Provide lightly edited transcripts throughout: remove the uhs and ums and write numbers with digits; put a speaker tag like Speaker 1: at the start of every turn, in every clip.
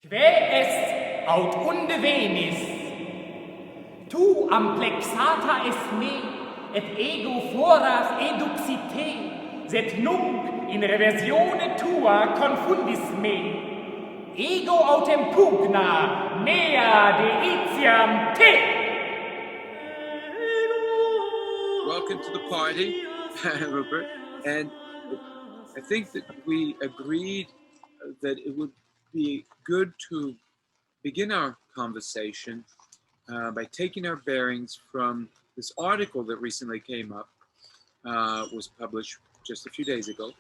Speaker 1: Quae est aut unde venis? Tu amplexata est me, et ego foras eduxite, sed nunc in reversione tua confundis me. Ego autem pugna, mea deitiam te.
Speaker 2: Welcome to the party, Rupert. And I think that we agreed that it would be good to begin our conversation by taking our bearings from this article that recently came up, was published just a few days ago,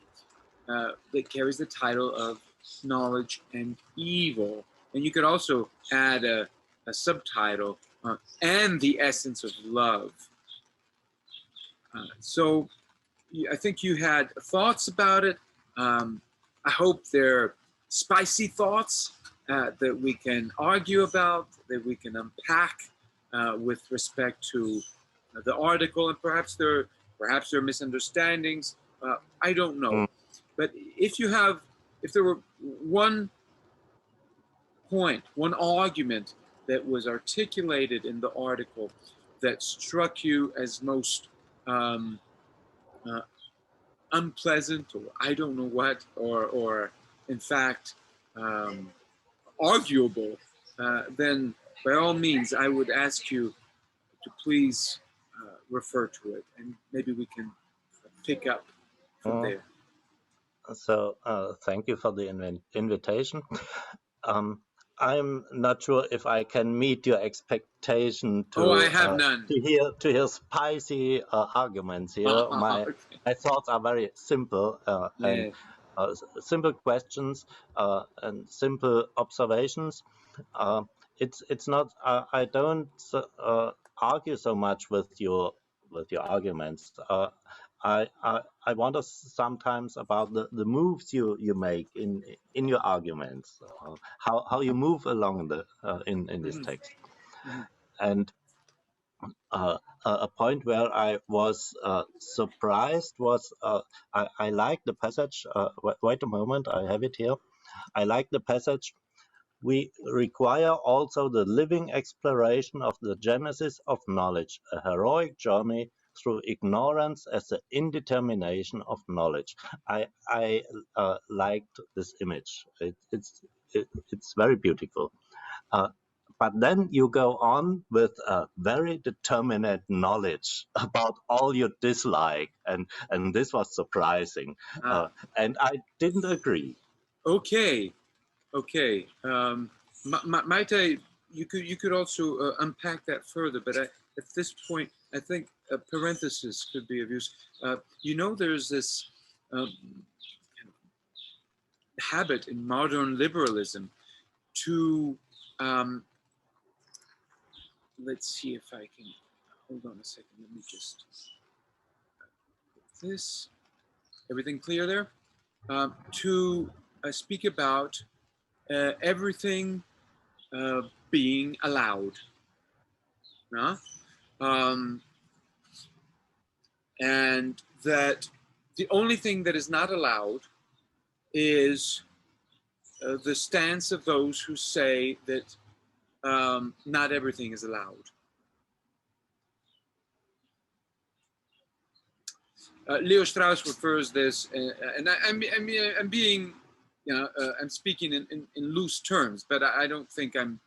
Speaker 2: that carries the title of Knowledge and Evil. And you could also add a subtitle, and the Essence of Love. So I think you had thoughts about it. I hope they're spicy thoughts that we can argue about, that we can unpack with respect to the article, and perhaps there are misunderstandings. I don't know, but if there were one point, one argument that was articulated in the article that struck you as most unpleasant, or I don't know what, or in fact arguable, then by all means I would ask you to please refer to it, and maybe we can pick up from there.
Speaker 3: So thank you for the invitation. I'm not sure if I can meet your expectation to
Speaker 2: I have none.
Speaker 3: to hear spicy arguments here.
Speaker 2: Okay.
Speaker 3: My thoughts are very simple and simple questions and simple observations. It's not. I don't argue so much with your arguments. I wonder sometimes about the moves you make in your arguments, how you move along in this text. And a point where I was surprised was I like the passage. Wait a moment, I have it here. I like the passage. We require also the living exploration of the genesis of knowledge, a heroic journey through ignorance as the indetermination of knowledge. I liked this image. It's very beautiful. But then you go on with a very determinate knowledge about all you dislike, and this was surprising. And I didn't agree.
Speaker 2: Okay. Maite, you could also unpack that further, but at this point, I think a parenthesis could be of use. There's this habit in modern liberalism to let's see if I can hold on a second. Let me just put this. Everything clear there? To speak about everything being allowed. And that the only thing that is not allowed is the stance of those who say that not everything is allowed. Leo Strauss refers this, and I'm being, I'm speaking in loose terms, but I don't think I'm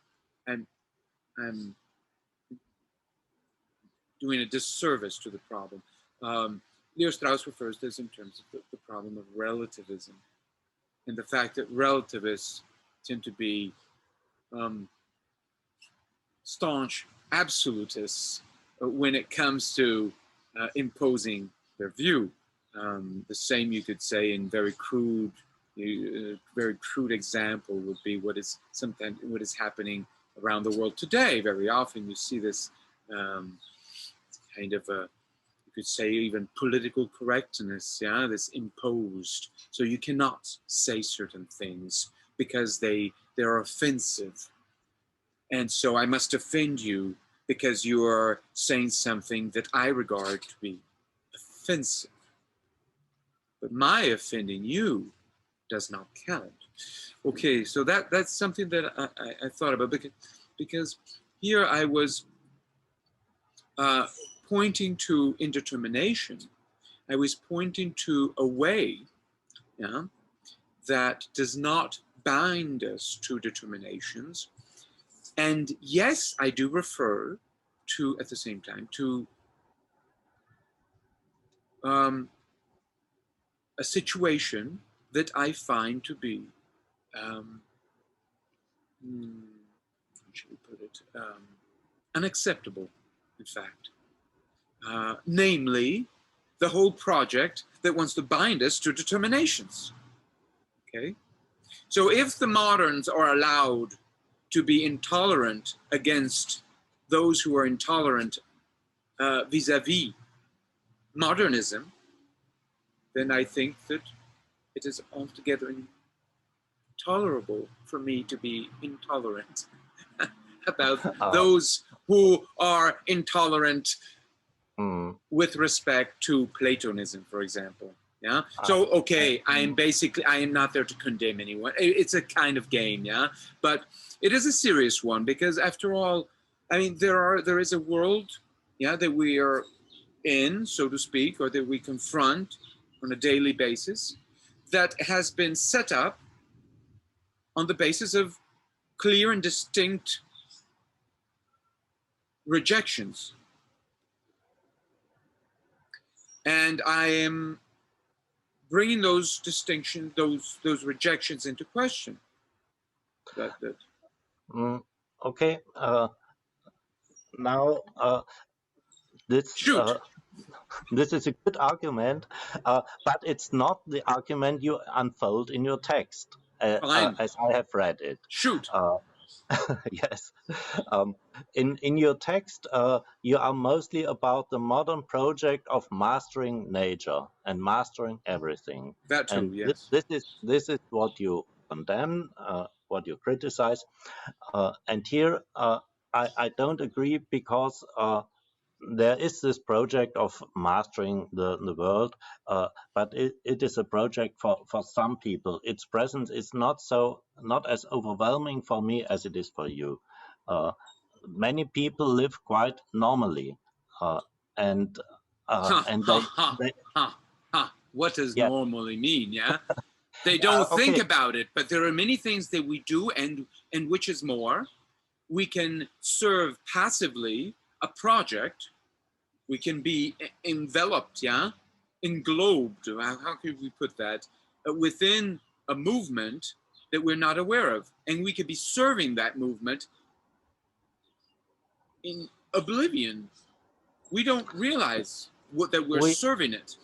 Speaker 2: doing a disservice to the problem. Leo Strauss refers to this in terms of the problem of relativism, and the fact that relativists tend to be staunch absolutists when it comes to imposing their view. The same you could say in very crude example would be what is happening around the world today. Very often you see this kind of you could say even political correctness, this imposed. So you cannot say certain things because they're offensive. And so I must offend you because you are saying something that I regard to be offensive. But my offending you does not count. Okay, so that's something that I thought about, because here I was pointing to indetermination. I was pointing to a way, yeah, that does not bind us to determinations. And yes, I do refer to, at the same time, to a situation that I find to be, how should we put it, unacceptable, in fact. Namely, the whole project that wants to bind us to determinations. Okay? So if the moderns are allowed to be intolerant against those who are intolerant vis-a-vis modernism, then I think that it is altogether intolerable for me to be intolerant about those who are intolerant with respect to Platonism, for example. Yeah. So, okay, I am not there to condemn anyone. It's a kind of game, yeah. But it is a serious one because, after all, I mean, there is a world, yeah, that we are in, so to speak, or that we confront on a daily basis, that has been set up on the basis of clear and distinct rejections. And I am bringing those distinctions, those rejections into question.
Speaker 3: Okay. Now, this is a good argument, but it's not the argument you unfold in your text, as I have read it.
Speaker 2: Shoot.
Speaker 3: Yes. In your text, you are mostly about the modern project of mastering nature and mastering everything.
Speaker 2: That too,
Speaker 3: and
Speaker 2: yes.
Speaker 3: This is what you condemn, what you criticize. And here, I don't agree, because there is this project of mastering the world, but it is a project for some people. Its presence is not as overwhelming for me as it is for you. Many people live quite normally, and they
Speaker 2: what does
Speaker 3: yeah.
Speaker 2: normally mean? Yeah, they don't think about it, but there are many things that we do, and which is more, we can serve passively a project. We can be enveloped, yeah, englobed. How could we put that? Within a movement that we're not aware of, and we could be serving that movement in oblivion. We don't realize that we're serving it.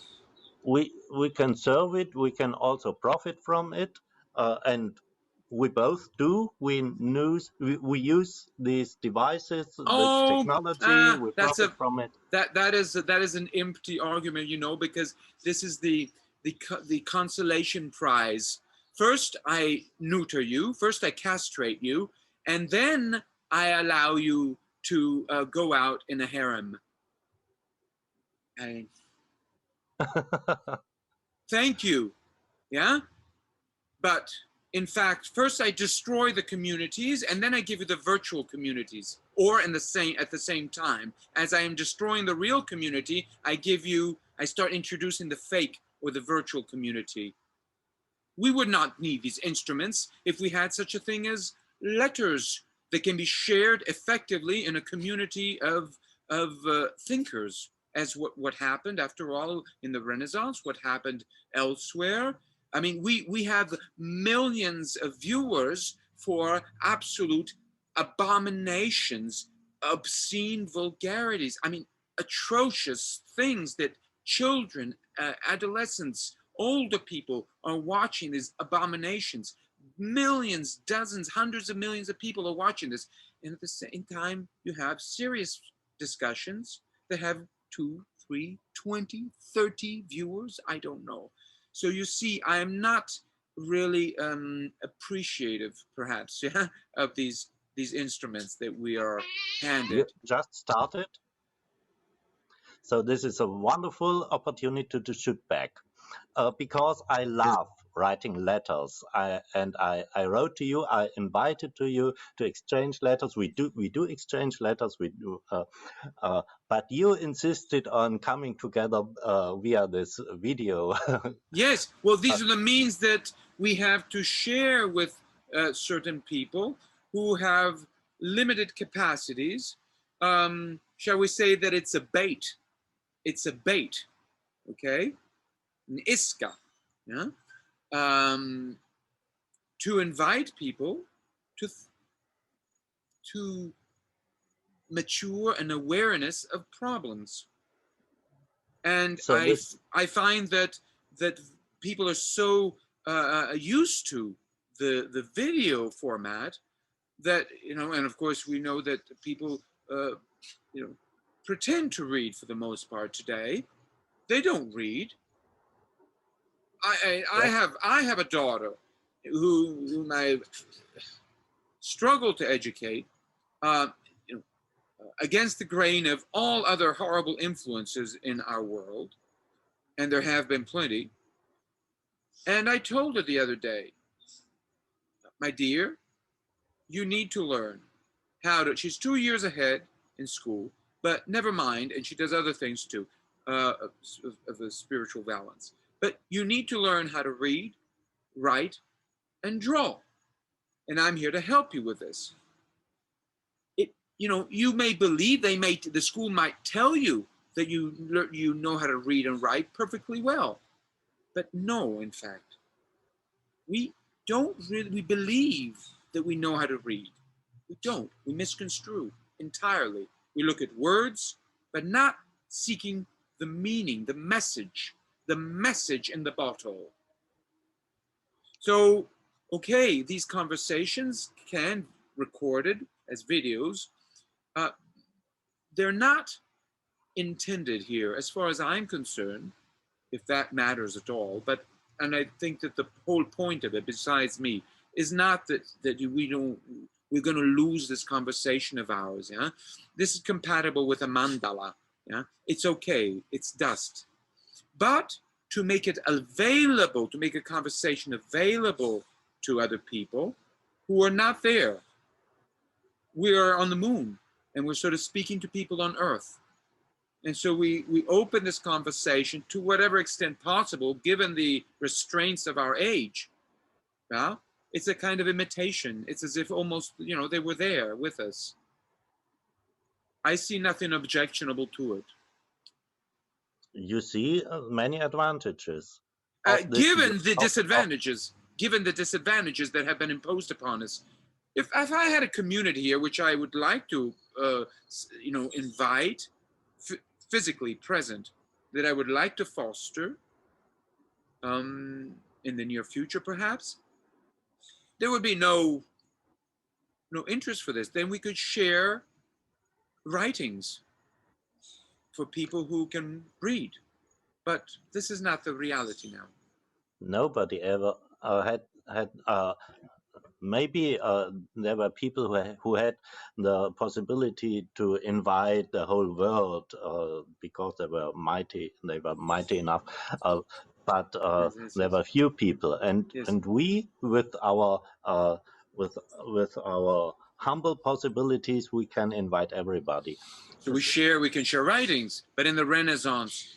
Speaker 3: We can serve it. We can also profit from it, and we both do. We use these devices, this technology. We profit from it.
Speaker 2: That is an empty argument, you know, because this is the consolation prize. First, I neuter you. First, I castrate you, and then I allow you to go out in a harem. Thank you. Yeah, but in fact, first I destroy the communities, and then I give you the virtual communities, or at the same time as I am destroying the real community, I start introducing the fake or the virtual community. We would not need these instruments if we had such a thing as letters that can be shared effectively in a community of thinkers, as what happened, after all, in the Renaissance, what happened elsewhere. I mean, we have millions of viewers for absolute abominations, obscene vulgarities. I mean, atrocious things that children, adolescents, older people are watching, these abominations. Millions, dozens, hundreds of millions of people are watching this. And at the same time, you have serious discussions that have 2, 3, 20, 30 viewers. I don't know. So you see, I am not really appreciative, perhaps, yeah, of these instruments that we are handed.
Speaker 3: You just started. So this is a wonderful opportunity to shoot back, because I love writing letters. I wrote to you. I invited to you to exchange letters. We do exchange letters. We do, but you insisted on coming together via this video.
Speaker 2: Yes, well, these are the means that we have to share with certain people who have limited capacities. Shall we say that it's a bait? It's a bait, okay? An iska, yeah? To invite people to mature an awareness of problems. And
Speaker 3: So
Speaker 2: I find that people are so used to the video format that, you know, and of course we know that people you know, pretend to read for the most part today. They don't read. I have a daughter whom I struggle to educate, you know, against the grain of all other horrible influences in our world, and there have been plenty. And I told her the other day, my dear, you need to learn how to, she's 2 years ahead in school, but never mind, and she does other things too, of the spiritual balance. But you need to learn how to read, write, and draw. And I'm here to help you with this. You know, you may believe the school might tell you that you know how to read and write perfectly well. But no, in fact, we don't really believe that we know how to read. We don't. We misconstrue entirely. We look at words, but not seeking the meaning, the message in the bottle. So, okay, these conversations can be recorded as videos. They're not intended here, as far as I'm concerned, if that matters at all. But, and I think that the whole point of it, besides me, is not that we're going to lose this conversation of ours. Yeah, this is compatible with a mandala. Yeah, it's okay. It's dust, but to make it available, to make a conversation available to other people who are not there. We are on the moon, and we're sort of speaking to people on Earth. And so we open this conversation to whatever extent possible, given the restraints of our age. Yeah? It's a kind of imitation. It's as if almost, you know, they were there with us. I see nothing objectionable to it.
Speaker 3: You see many advantages.
Speaker 2: Given the disadvantages that have been imposed upon us. If I had a community here, which I would like to, you know, invite, physically present, that I would like to foster in the near future, perhaps, there would be no interest for this. Then we could share writings for people who can read. But this is not the reality now.
Speaker 3: Nobody ever had maybe there were people who had the possibility to invite the whole world because they were mighty enough, but
Speaker 2: Yes.
Speaker 3: there were few people, and
Speaker 2: Yes.
Speaker 3: and we with our humble possibilities, we can invite everybody.
Speaker 2: So we can share writings, but in the Renaissance,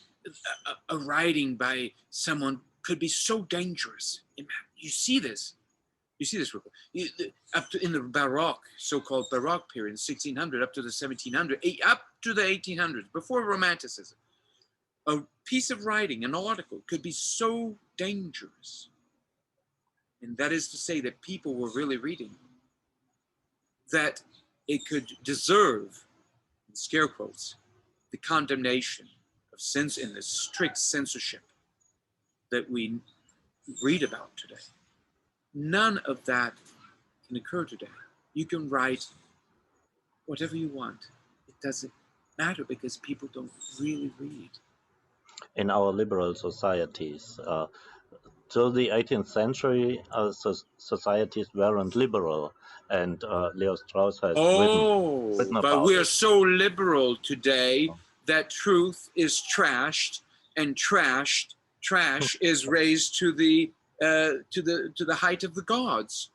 Speaker 2: a writing by someone could be so dangerous. You see this, up to in the Baroque, so-called Baroque period, 1600 up to the 1700, up to the 1800s, before Romanticism. A piece of writing, an article, could be so dangerous. And that is to say that people were really reading, that it could deserve, in scare quotes, the condemnation of sense in this strict censorship that we read about today. None of that can occur today. You can write whatever you want. It doesn't matter because people don't really read.
Speaker 3: In our liberal societies, till the 18th century, societies weren't liberal, and Leo Strauss has written about
Speaker 2: but we're so liberal today that truth is trashed, and trash is raised to the to the height of the gods.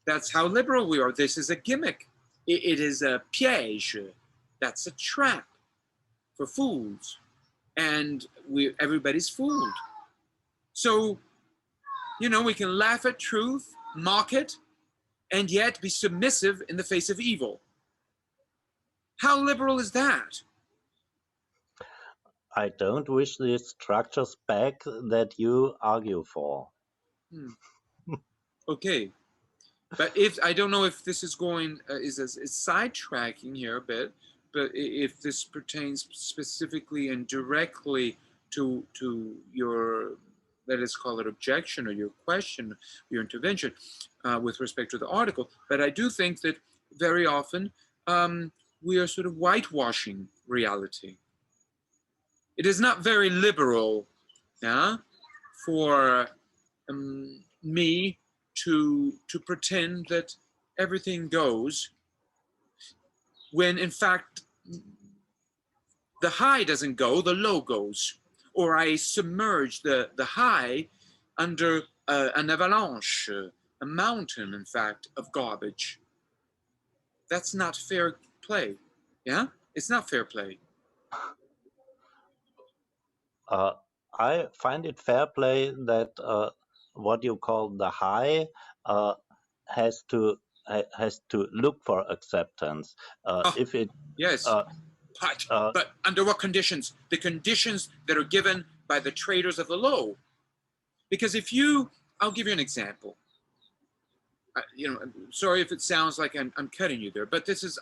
Speaker 2: That's how liberal we are. This is a gimmick. It is a piège. That's a trap for fools, and everybody's fooled. So, we can laugh at truth, mock it, and yet be submissive in the face of evil. How liberal is that?
Speaker 3: I don't wish the structures back that you argue for.
Speaker 2: Okay, but if I don't know if this is going is sidetracking here a bit, but if this pertains specifically and directly to your, let us call it, objection or your question, your intervention with respect to the article. But I do think that very often we are sort of whitewashing reality. It is not very liberal, for me to pretend that everything goes when in fact the high doesn't go, the low goes, or I submerge the high under an avalanche, a mountain, in fact, of garbage. That's not fair play. Yeah, it's not fair play.
Speaker 3: I find it fair play that what you call the high has to look for acceptance. If it
Speaker 2: yes, but under what conditions? The conditions that are given by the traders of the low. Because I'll give you an example. I'm sorry if it sounds like I'm cutting you there, but this is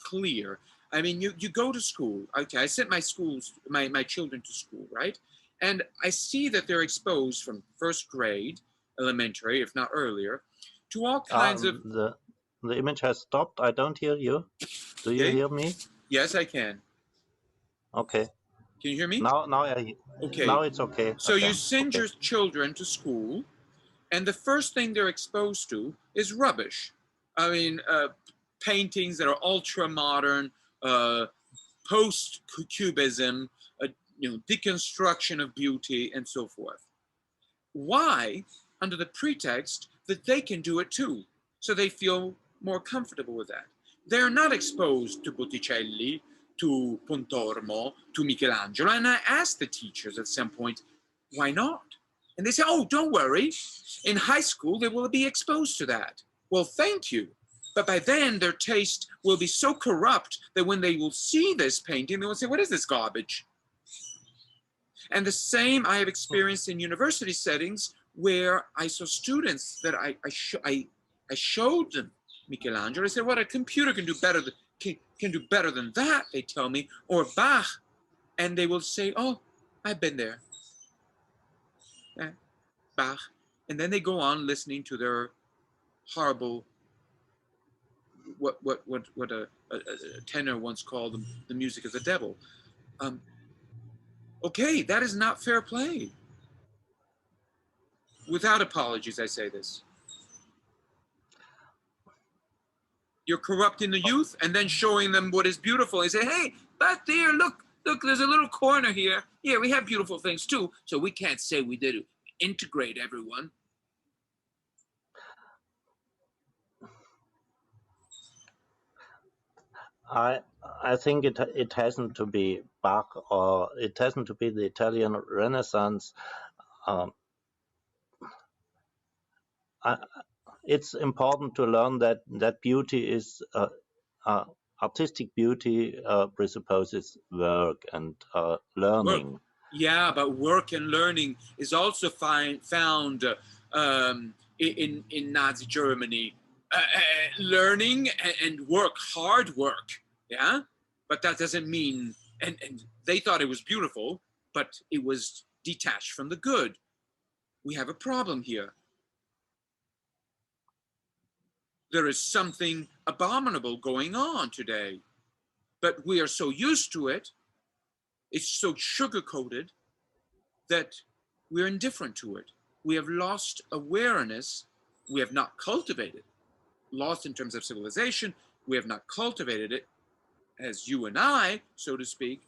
Speaker 2: clear. I mean, you go to school. Okay, I sent my children to school, right? And I see that they're exposed from first grade, elementary, if not earlier, to all kinds of...
Speaker 3: The image has stopped. I don't hear you. Do you hear me?
Speaker 2: Yes, I can.
Speaker 3: Okay.
Speaker 2: Can you hear me?
Speaker 3: Now it's okay.
Speaker 2: So you send your children to school, and the first thing they're exposed to is rubbish. I mean, paintings that are ultra modern, post-cubism, deconstruction of beauty, and so forth. Why? Under the pretext that they can do it too, so they feel more comfortable with that. They're not exposed to Botticelli, to Pontormo, to Michelangelo. And I asked the teachers at some point, why not? And they say, oh, don't worry. In high school, they will be exposed to that. Well, thank you. But by then, their taste will be so corrupt that when they will see this painting, they will say, what is this garbage? And the same I have experienced in university settings where I saw students that I showed them Michelangelo. I said, what a computer can do better than that, they tell me, or Bach. And they will say, oh, I've been there. Yeah, Bach. And then they go on listening to their horrible, what a tenor once called them, the music of the devil. Okay, that is not fair play. Without apologies, I say this. You're corrupting the youth and then showing them what is beautiful. And say, hey, back there, look, there's a little corner here. Yeah, we have beautiful things too. So we can't say we did integrate everyone.
Speaker 3: I think it hasn't to be Bach, or it hasn't to be the Italian Renaissance. It's important to learn that beauty is artistic beauty presupposes work and learning.
Speaker 2: Work. Yeah, but work and learning is also found in Nazi Germany. Learning and work, hard work, yeah? But that doesn't mean, and they thought it was beautiful, but it was detached from the good. We have a problem here. There is something abominable going on today, but we are so used to it, it's so sugar-coated that we're indifferent to it. We have lost awareness, we have not cultivated. Lost in terms of civilization, we have not cultivated it as you and I, so to speak,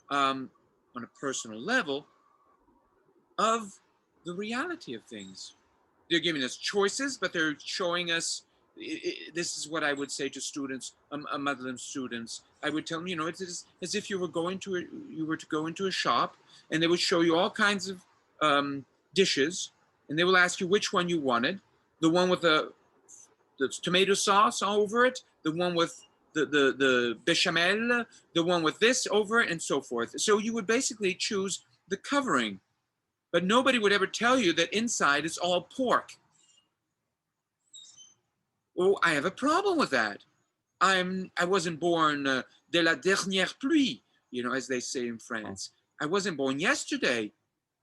Speaker 2: on a personal level, of the reality of things. they're giving us choices, but they're showing us. This is what I would say to students, Muslim students. I would tell them, you know, it's as if you were to go into a shop, and they would show you all kinds of dishes, and they will ask you which one you wanted. The one with the tomato sauce over it, the one with the bechamel, the one with this over it, and so forth. So you would basically choose the covering, but nobody would ever tell you that inside is all pork. Oh, I have a problem with that. I wasn't born de la dernière pluie, you know, as they say in France. I wasn't born yesterday,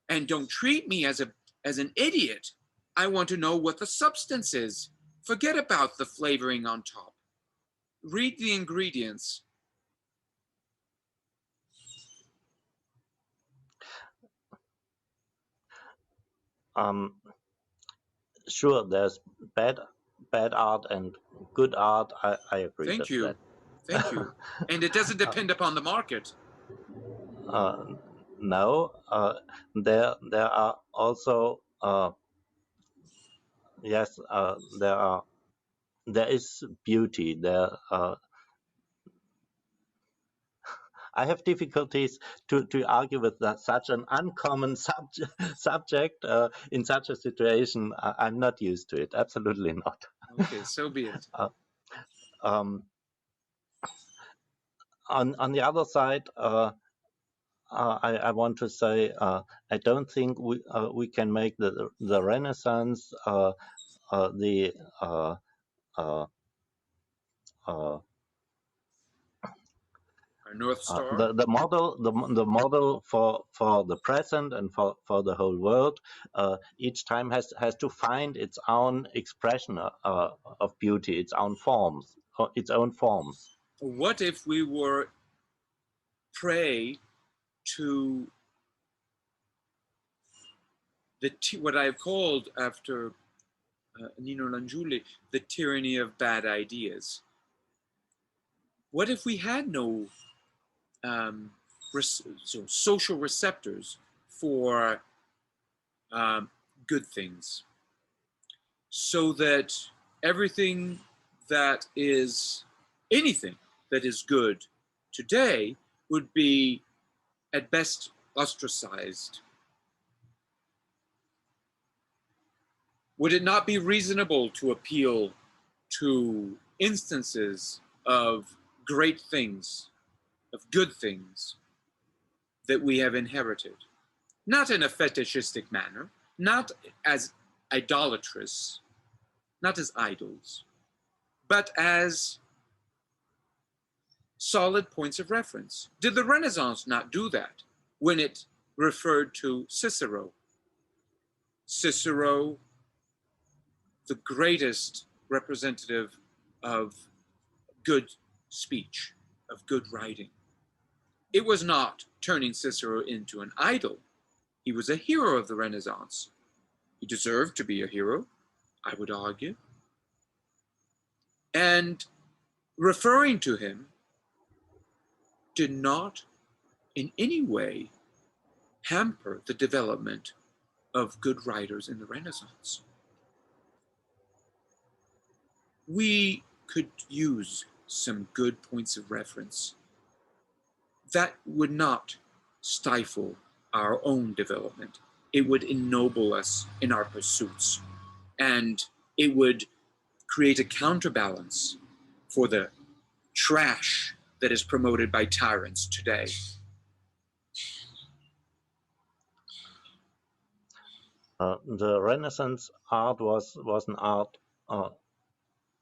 Speaker 2: and don't treat me as an idiot. I want to know what the substance is. Forget about the flavoring on top. Read the ingredients.
Speaker 3: Sure, there's bad art and good art. I agree
Speaker 2: Thank
Speaker 3: with
Speaker 2: you.
Speaker 3: that.
Speaker 2: Thank you. And it doesn't depend upon the market.
Speaker 3: No, there are also yes, there is beauty there. I have difficulties to argue with such an uncommon subject in such a situation. I'm not used to it. Absolutely not.
Speaker 2: Okay, so be it.
Speaker 3: On the other side, I want to say I don't think we can make the Renaissance the
Speaker 2: Our North Star.
Speaker 3: the model for the present and for the whole world. Each time has to find its own expression of beauty, its own forms.
Speaker 2: What if we were prey to what I've called after Nino Langiulli, the tyranny of bad ideas? What if we had no social receptors for good things, so that anything that is good today would be at best ostracized? Would it not be reasonable to appeal to instances of great things, of good things that we have inherited? Not in a fetishistic manner, not as idolatrous, not as idols, but as solid points of reference. Did the Renaissance not do that when it referred to Cicero? Cicero, the greatest representative of good speech, of good writing. It was not turning Cicero into an idol. He was a hero of the Renaissance. He deserved to be a hero, I would argue. And referring to him did not in any way hamper the development of good writers in the Renaissance. We could use some good points of reference that would not stifle our own development. It would ennoble us in our pursuits, and it would create a counterbalance for the trash that is promoted by tyrants today.
Speaker 3: The Renaissance art was an art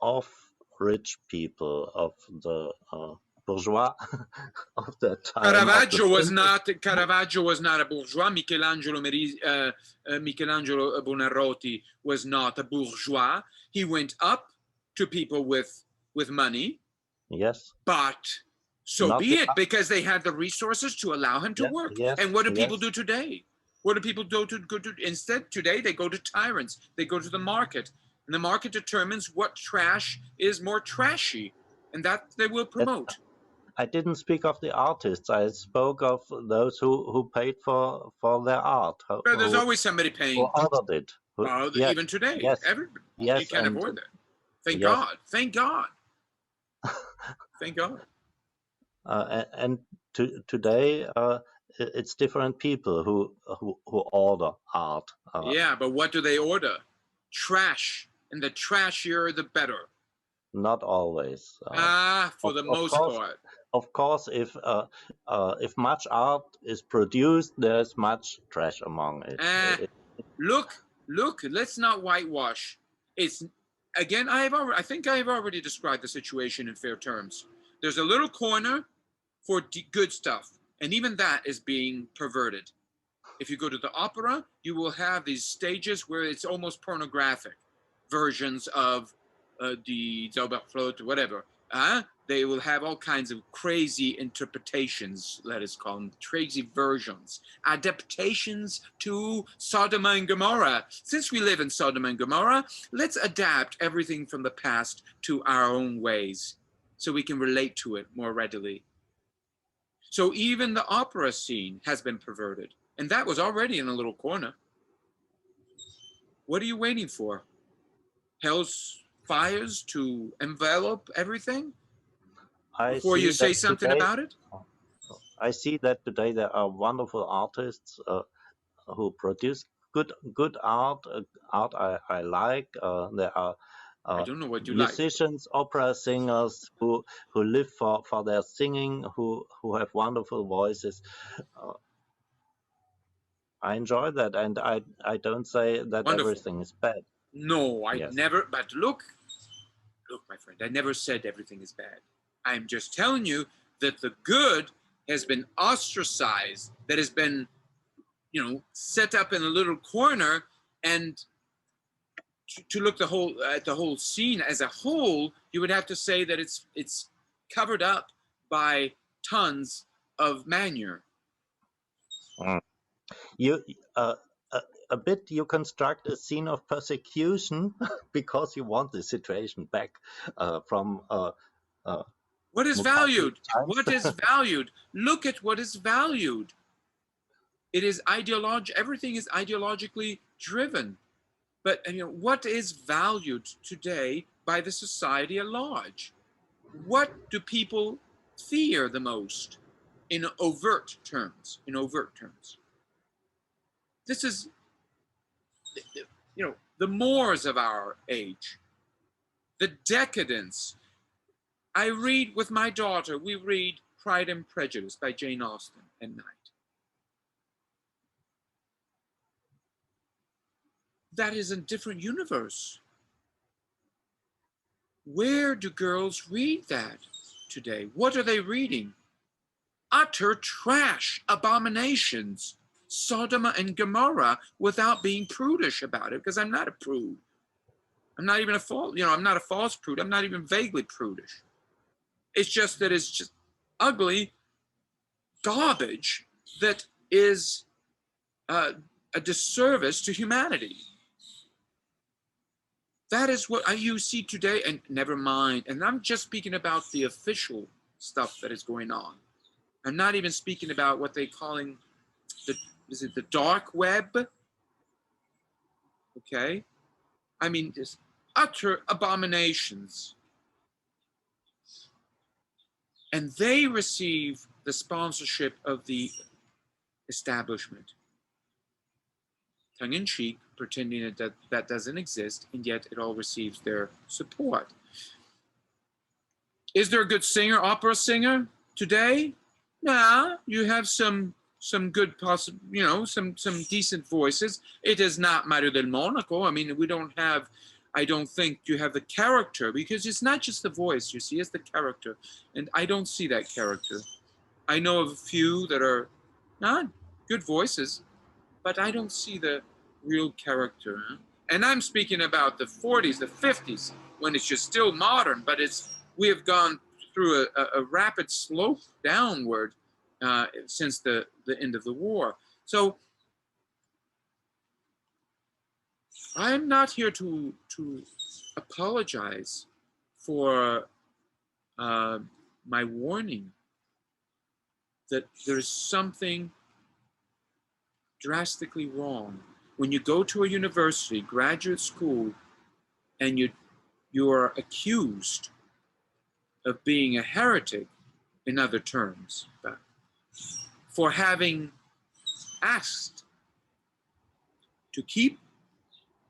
Speaker 3: of rich people, of the bourgeois of that time.
Speaker 2: Caravaggio was not a bourgeois. Michelangelo Buonarroti was not a bourgeois. He went up to people with money.
Speaker 3: Yes.
Speaker 2: But so not be it, because they had the resources to allow him to work.
Speaker 3: Yes,
Speaker 2: and what do people do today? What do people do instead? Today they go to tyrants. They go to the market. And the market determines what trash is more trashy, and that they will promote.
Speaker 3: I didn't speak of the artists. I spoke of those who paid for their art.
Speaker 2: There's always somebody paying.
Speaker 3: Who ordered it. Yeah,
Speaker 2: Even today,
Speaker 3: yes,
Speaker 2: you
Speaker 3: yes,
Speaker 2: can't
Speaker 3: and
Speaker 2: avoid that. Thank
Speaker 3: yes,
Speaker 2: God. Thank God. Thank God.
Speaker 3: and today it's different people who order art.
Speaker 2: Yeah, but what do they order? Trash. And the trashier, the better.
Speaker 3: Not always.
Speaker 2: For the most part.
Speaker 3: Of course, if much art is produced, there's much trash among it.
Speaker 2: Look, let's not whitewash. It's again, I think I have already described the situation in fair terms. There's a little corner for good stuff, and even that is being perverted. If you go to the opera, you will have these stages where it's almost pornographic versions of the Zauberflöte, whatever. They will have all kinds of crazy interpretations, let us call them, crazy versions, adaptations to Sodom and Gomorrah. Since we live in Sodom and Gomorrah, let's adapt everything from the past to our own ways so we can relate to it more readily. So even the opera scene has been perverted, and that was already in a little corner. What are you waiting for? Hell's fires to envelop everything before you say something about it?
Speaker 3: I see that today there are wonderful artists who produce good art, art I like. There are
Speaker 2: I don't know what you like.
Speaker 3: musicians, opera singers who live for their singing, who have wonderful voices. I enjoy that, and I don't say that
Speaker 2: Wonderful.
Speaker 3: everything is bad.
Speaker 2: No, I
Speaker 3: Yes.
Speaker 2: never, but look, my friend, I never said everything is bad. I'm just telling you that the good has been ostracized, that has been, set up in a little corner, and to look at the whole scene as a whole, you would have to say that it's covered up by tons of manure.
Speaker 3: You a bit you construct a scene of persecution because you want the situation back from
Speaker 2: what is valued? What is valued? Look at what is valued. It is everything is ideologically driven. But what is valued today by the society at large? What do people fear the most in overt terms? This is, the Moors of our age, the decadence. I read with my daughter, we read Pride and Prejudice by Jane Austen at night. That is a different universe. Where do girls read that today? What are they reading? Utter trash, abominations, Sodom and Gomorrah, without being prudish about it, because I'm not a prude. I'm not even I'm not a false prude. I'm not even vaguely prudish. It's just that it's just ugly garbage that is a disservice to humanity. That is what you see today, and never mind. And I'm just speaking about the official stuff that is going on. I'm not even speaking about what they're calling the dark web? Okay? I mean, just utter abominations. And they receive the sponsorship of the establishment. Tongue-in-cheek, pretending that doesn't exist, and yet it all receives their support. Is there a good singer, opera singer today? Nah, you have some good some decent voices. It is not Mario del Monaco. I mean, I don't think you have the character, because it's not just the voice, you see, it's the character. And I don't see that character. I know of a few that are not good voices, but I don't see the real character. And I'm speaking about the 40s, the 50s, when it's just still modern, but we have gone through a rapid slope downward since the end of the war. So I'm not here to apologize for my warning that there's something drastically wrong. when you go to a university, graduate school, and you are accused of being a heretic, in other terms, for having asked to keep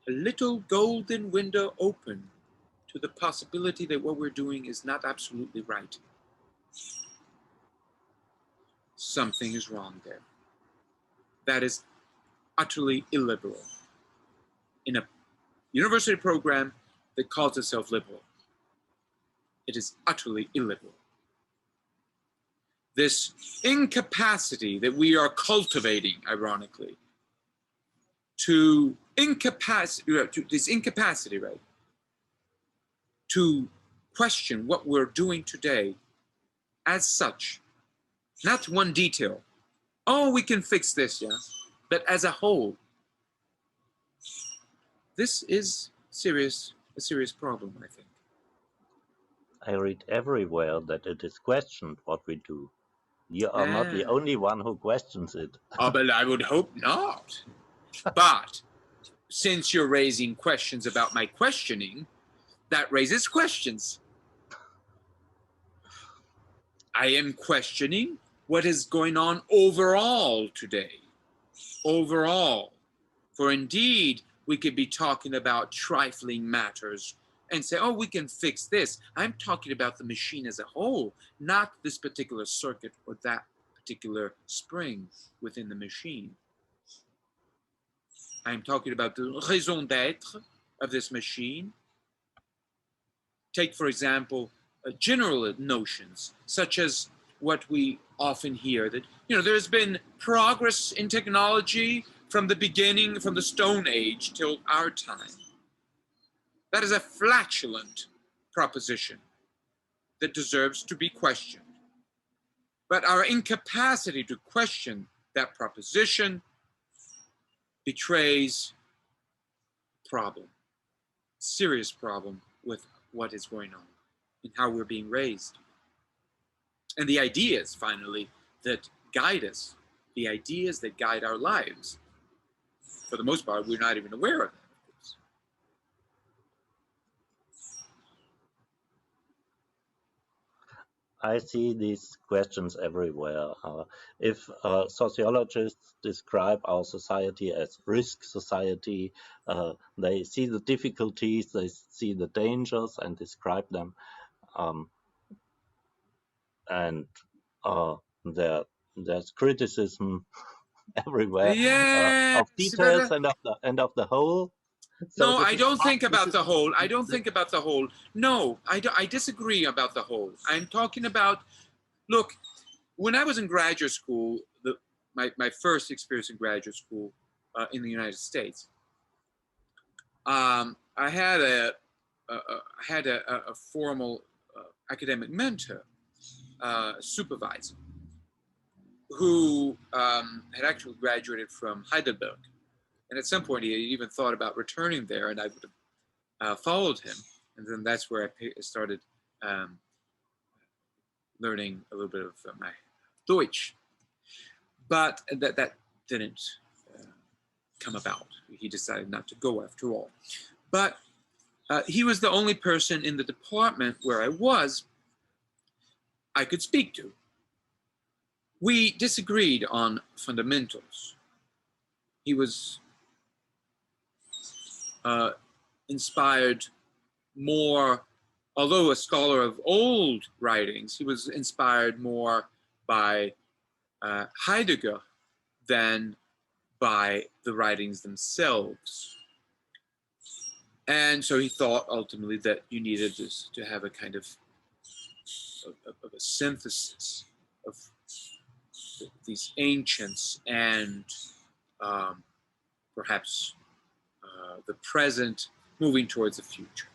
Speaker 2: a little golden window open to the possibility that what we're doing is not absolutely right. Something is wrong there. That is utterly illiberal. In a university program that calls itself liberal, it is utterly illiberal. This incapacity that we are cultivating, ironically, this incapacity, right, to question what we're doing today as such, not one detail. Oh, we can fix this, yeah, but as a whole, this is a serious problem, I think.
Speaker 3: I read everywhere that it is questioned what we do. You are not the only one who questions it.
Speaker 2: Oh, but I would hope not. But since you're raising questions about my questioning, that raises questions. I am questioning what is going on overall today. Overall. For indeed, we could be talking about trifling matters and say, oh, we can fix this. I'm talking about the machine as a whole, not this particular circuit or that particular spring within the machine. I'm talking about the raison d'être of this machine. Take, for example, general notions, such as what we often hear, that, there's been progress in technology from the beginning, from the Stone Age till our time. That is a flatulent proposition that deserves to be questioned. But our incapacity to question that proposition betrays a problem, serious problem with what is going on and how we're being raised. And the ideas, finally, that guide us, the ideas that guide our lives, for the most part, we're not even aware of them.
Speaker 3: I see these questions everywhere. If sociologists describe our society as risk society, they see the difficulties, they see the dangers and describe them. And there's criticism everywhere of details and of the whole.
Speaker 2: So no, I don't think about the whole. I don't think about the whole. No, I disagree about the whole. I'm talking about, look, when I was in graduate school, my first experience in graduate school in the United States, I had a formal academic mentor, supervisor, who had actually graduated from Heidelberg. And at some point, he even thought about returning there, and I would have followed him. And then that's where I started learning a little bit of my Deutsch. But that didn't come about. He decided not to go after all. But he was the only person in the department where I could speak to. We disagreed on fundamentals. He was inspired more, although a scholar of old writings, he was inspired more by Heidegger than by the writings themselves. And so he thought ultimately that you needed to have a kind of a synthesis of these ancients and perhaps the present moving towards the future.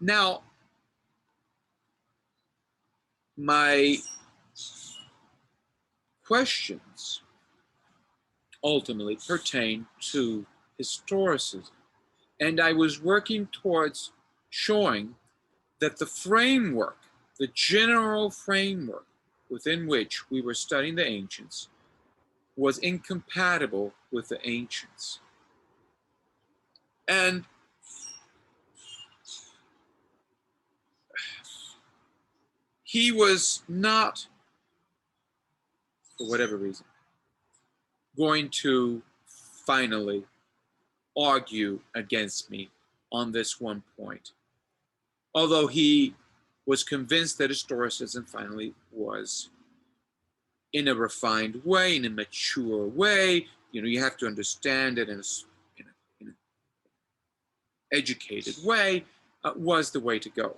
Speaker 2: Now, my questions ultimately pertain to historicism. And I was working towards showing that the framework, the general framework within which we were studying the ancients, was incompatible with the ancients. And he was not, for whatever reason, going to finally argue against me on this one point. Although he was convinced that historicism finally was, in a refined way, in a mature way, you have to understand it in an educated way, was the way to go.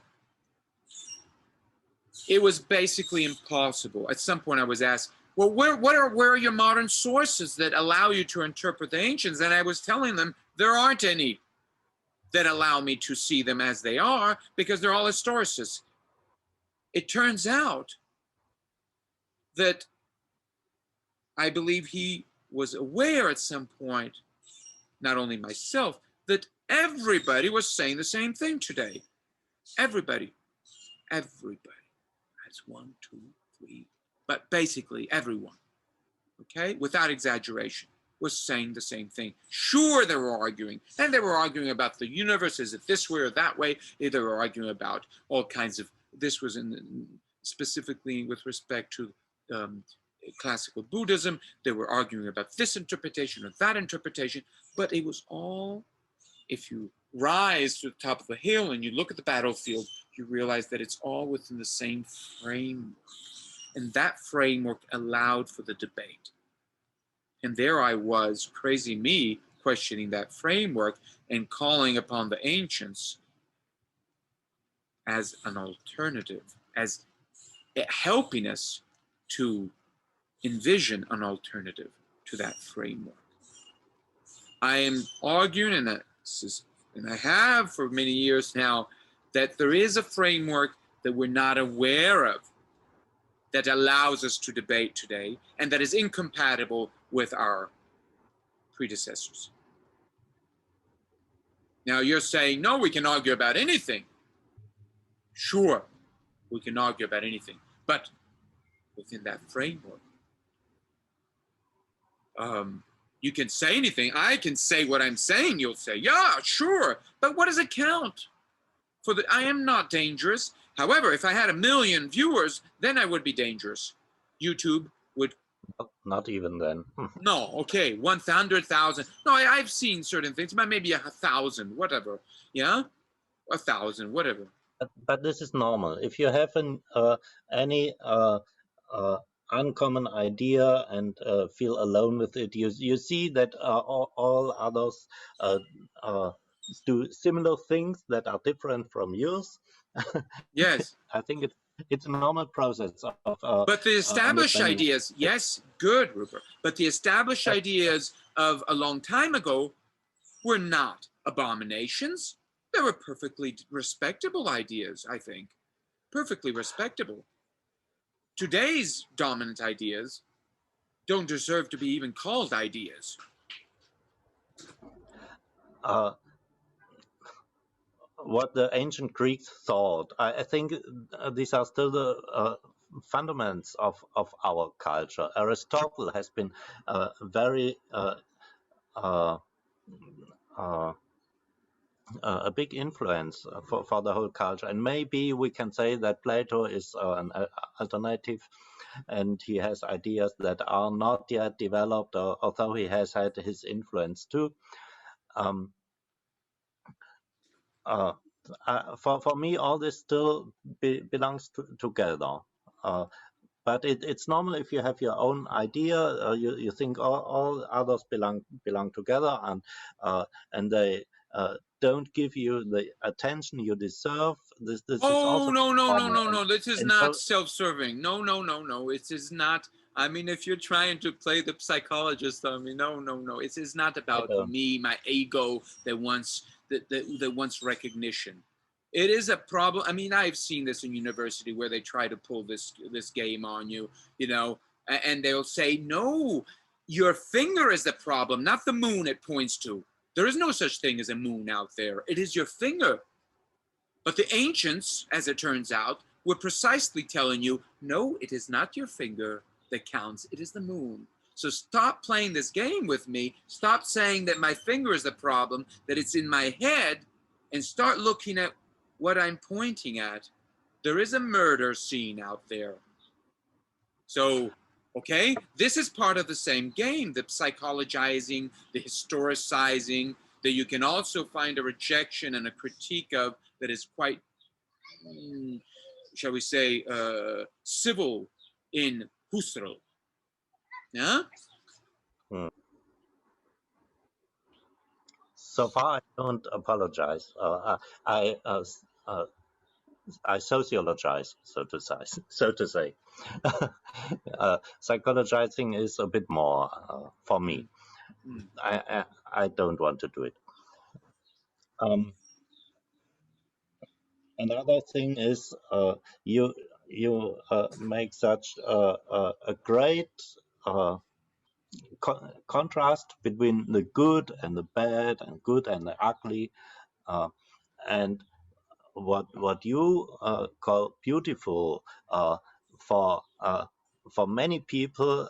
Speaker 2: It was basically impossible. At some point I was asked, well, where are your modern sources that allow you to interpret the ancients? And I was telling them there aren't any that allow me to see them as they are, because they're all historicists. It turns out that I believe he was aware at some point, not only myself, that everybody was saying the same thing today. Everybody. That's 1, 2, 3, but basically everyone, okay, without exaggeration, was saying the same thing. Sure, they were arguing, and they were arguing about the universe, is it this way or that way? They were arguing about all kinds of, this was specifically with respect to classical Buddhism. They were arguing about this interpretation or that interpretation, but it was all, if you rise to the top of the hill and you look at the battlefield, you realize that it's all within the same framework. And that framework allowed for the debate. And there I was, crazy me, questioning that framework and calling upon the ancients as an alternative, as helping us to envision an alternative to that framework. I am arguing, and I have for many years now, that there is a framework that we're not aware of that allows us to debate today, and that is incompatible with our predecessors. Now you're saying, no, we can argue about anything. Sure, we can argue about anything, but within that framework. You can say anything. I can say what I'm saying. You'll say, yeah, sure. But what does it count? I am not dangerous. However, if I had 1 million viewers, then I would be dangerous. YouTube would.
Speaker 3: Not even then.
Speaker 2: No, okay, 100,000. No, I've seen certain things, but maybe 1,000, whatever. Yeah, 1,000, whatever.
Speaker 3: But this is normal. If you have any uncommon idea and feel alone with it, you see that all others do similar things that are different from yours.
Speaker 2: Yes.
Speaker 3: I think it's a normal process of
Speaker 2: but the established ideas, yes, good, Rupert. But the established ideas of a long time ago were not abominations. They were perfectly respectable ideas, I think. Perfectly respectable. Today's dominant ideas don't deserve to be even called ideas.
Speaker 3: What the ancient Greeks thought, I think these are still the fundamentals of our culture. Aristotle has been very a big influence for the whole culture, and maybe we can say that Plato is an alternative, and he has ideas that are not yet developed, although he has had his influence too. For me, all this still belongs together. But it's normal if you have your own idea. You think all others belong together, and they don't give you the attention you deserve. This is also
Speaker 2: no. This is not self-serving. No. It is not. I mean, if you're trying to play the psychologist on me, no. It is not about me, my ego that wants recognition. It is a problem. I mean, I've seen this in university where they try to pull this game on you, and they'll say, no, your finger is the problem, not the moon it points to. There is no such thing as a moon out there. It is your finger. But the ancients, as it turns out, were precisely telling you, no, it is not your finger that counts. It is the moon. So stop playing this game with me. Stop saying that my finger is the problem, that it's in my head, and start looking at what I'm pointing at. There is a murder scene out there. So, okay, this is part of the same game, the psychologizing, the historicizing, that you can also find a rejection and a critique of that is quite, shall we say, civil in Husserl. Yeah?
Speaker 3: Hmm. So far, I don't apologize. I sociologize, so to say. Psychologizing is a bit more for me.
Speaker 2: Mm.
Speaker 3: I don't want to do it. Another thing is you make such a great contrast between the good and the bad, and good and the ugly, and what you call beautiful for many people,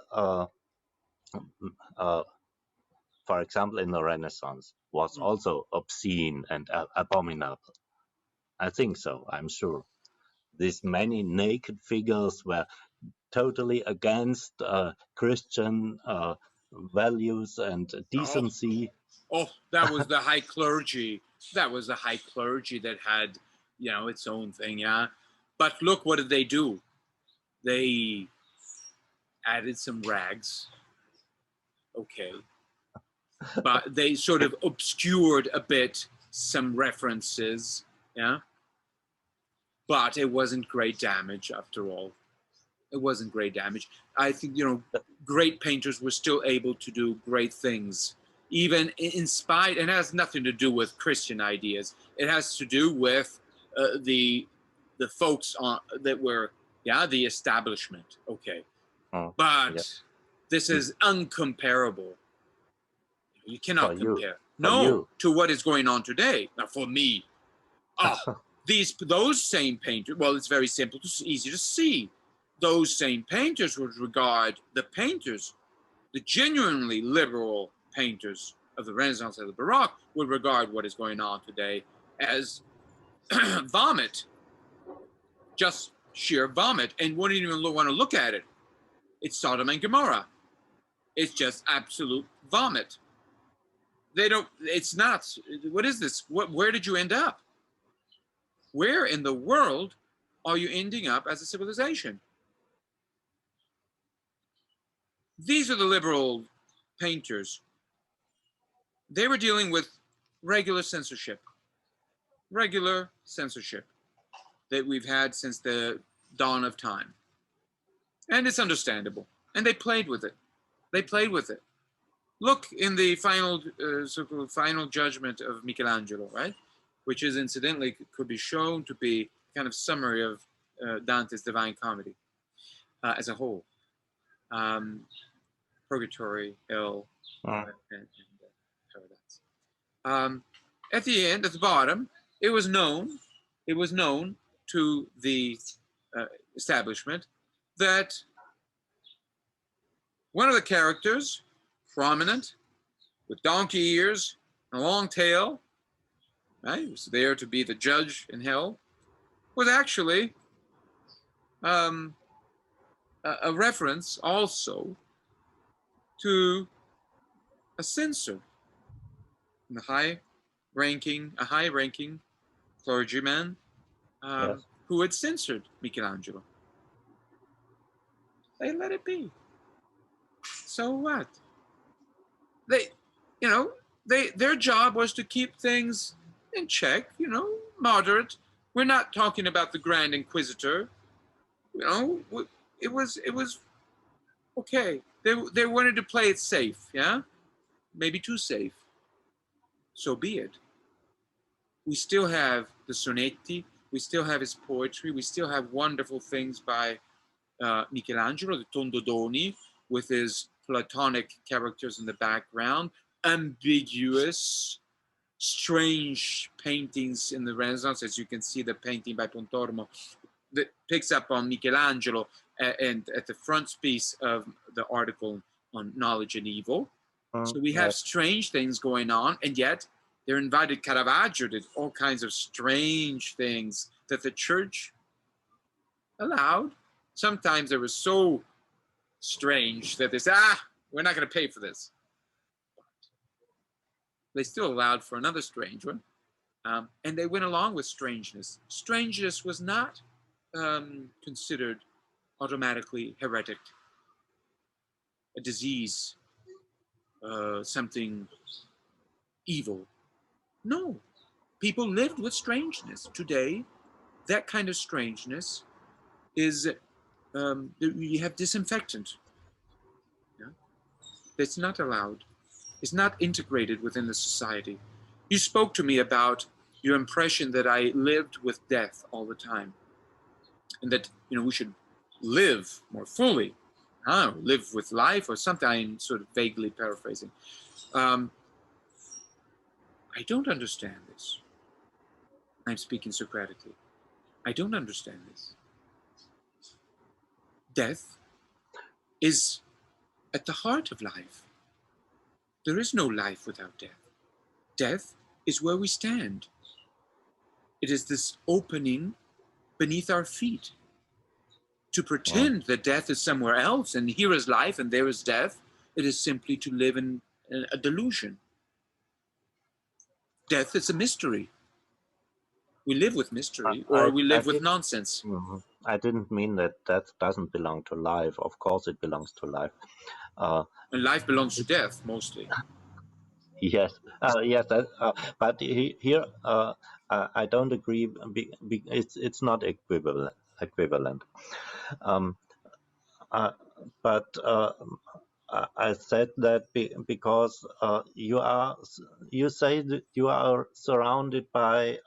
Speaker 3: for example, in the Renaissance, was also obscene and abominable. I think so. I'm sure. These many naked figures were totally against Christian values and decency.
Speaker 2: Oh, that was the high clergy. That was the high clergy that had, its own thing, yeah. But look, what did they do? They added some rags. Okay. But they sort of obscured a bit some references, yeah. But it wasn't great damage after all. It wasn't great damage. I think, great painters were still able to do great things, even in spite, and it has nothing to do with Christian ideas. It has to do with the folks that were, the establishment. Okay. But
Speaker 3: Yeah.
Speaker 2: this is uncomparable. You cannot compare.
Speaker 3: You.
Speaker 2: To what is going on today. Now, for me, those same painters, well, it's very simple, it's easy to see. Those same painters would regard the painters, the genuinely liberal painters of the Renaissance and the Baroque, would regard what is going on today as vomit, just sheer vomit, and wouldn't even want to look at it. It's Sodom and Gomorrah. It's just absolute vomit. It's not. What is this? Where did you end up? Where in the world are you ending up as a civilization? These are the liberal painters. They were dealing with regular censorship that we've had since the dawn of time. And it's understandable. And they played with it. Look in the final judgment of Michelangelo, right? Which is incidentally could be shown to be kind of summary of Dante's Divine Comedy as a whole. Purgatory, hell, and paradise. At the end, at the bottom, it was known to the establishment that one of the characters, prominent, with donkey ears and a long tail, right, was there to be the judge in hell, was actually a reference also to a censor, a high-ranking clergyman
Speaker 3: Yes.
Speaker 2: who had censored Michelangelo. They let it be. So what? Their job was to keep things in check, moderate. We're not talking about the Grand Inquisitor. It was okay. They wanted to play it safe, yeah? Maybe too safe. So be it. We still have the sonetti, we still have his poetry, we still have wonderful things by Michelangelo, the Tondodoni, with his Platonic characters in the background, ambiguous, strange paintings in the Renaissance, as you can see the painting by Pontormo that picks up on Michelangelo and at the frontispiece of the article on knowledge and evil. So we
Speaker 3: Mm,
Speaker 2: have
Speaker 3: yes.
Speaker 2: strange things going on, and yet they're invited. Caravaggio did all kinds of strange things that the church allowed. Sometimes they were so strange that they said, we're not going to pay for this. They still allowed for another strange one. And they went along with strangeness. Strangeness was not considered automatically heretic, a disease, something evil. No, people lived with strangeness. Today, that kind of strangeness is, you have disinfectant. Yeah? It's not allowed. It's not integrated within the society. You spoke to me about your impression that I lived with death all the time, and that we should live more fully, live with life or something. I'm sort of vaguely paraphrasing. I don't understand this. I'm speaking Socratically. I don't understand this. Death is at the heart of life. There is no life without death. Death is where we stand. It is this opening beneath our feet. To pretend that death is somewhere else and here is life and there is death, it is simply to live in a delusion. Death is a mystery. We live with mystery, or we
Speaker 3: I
Speaker 2: live with
Speaker 3: did.
Speaker 2: nonsense.
Speaker 3: I didn't mean that that doesn't belong to life. Of course, it belongs to life.
Speaker 2: And life belongs to death, mostly.
Speaker 3: Yes, yes, but here I don't agree. It's not equivalent. Um, uh, but I said that because you say that you are surrounded by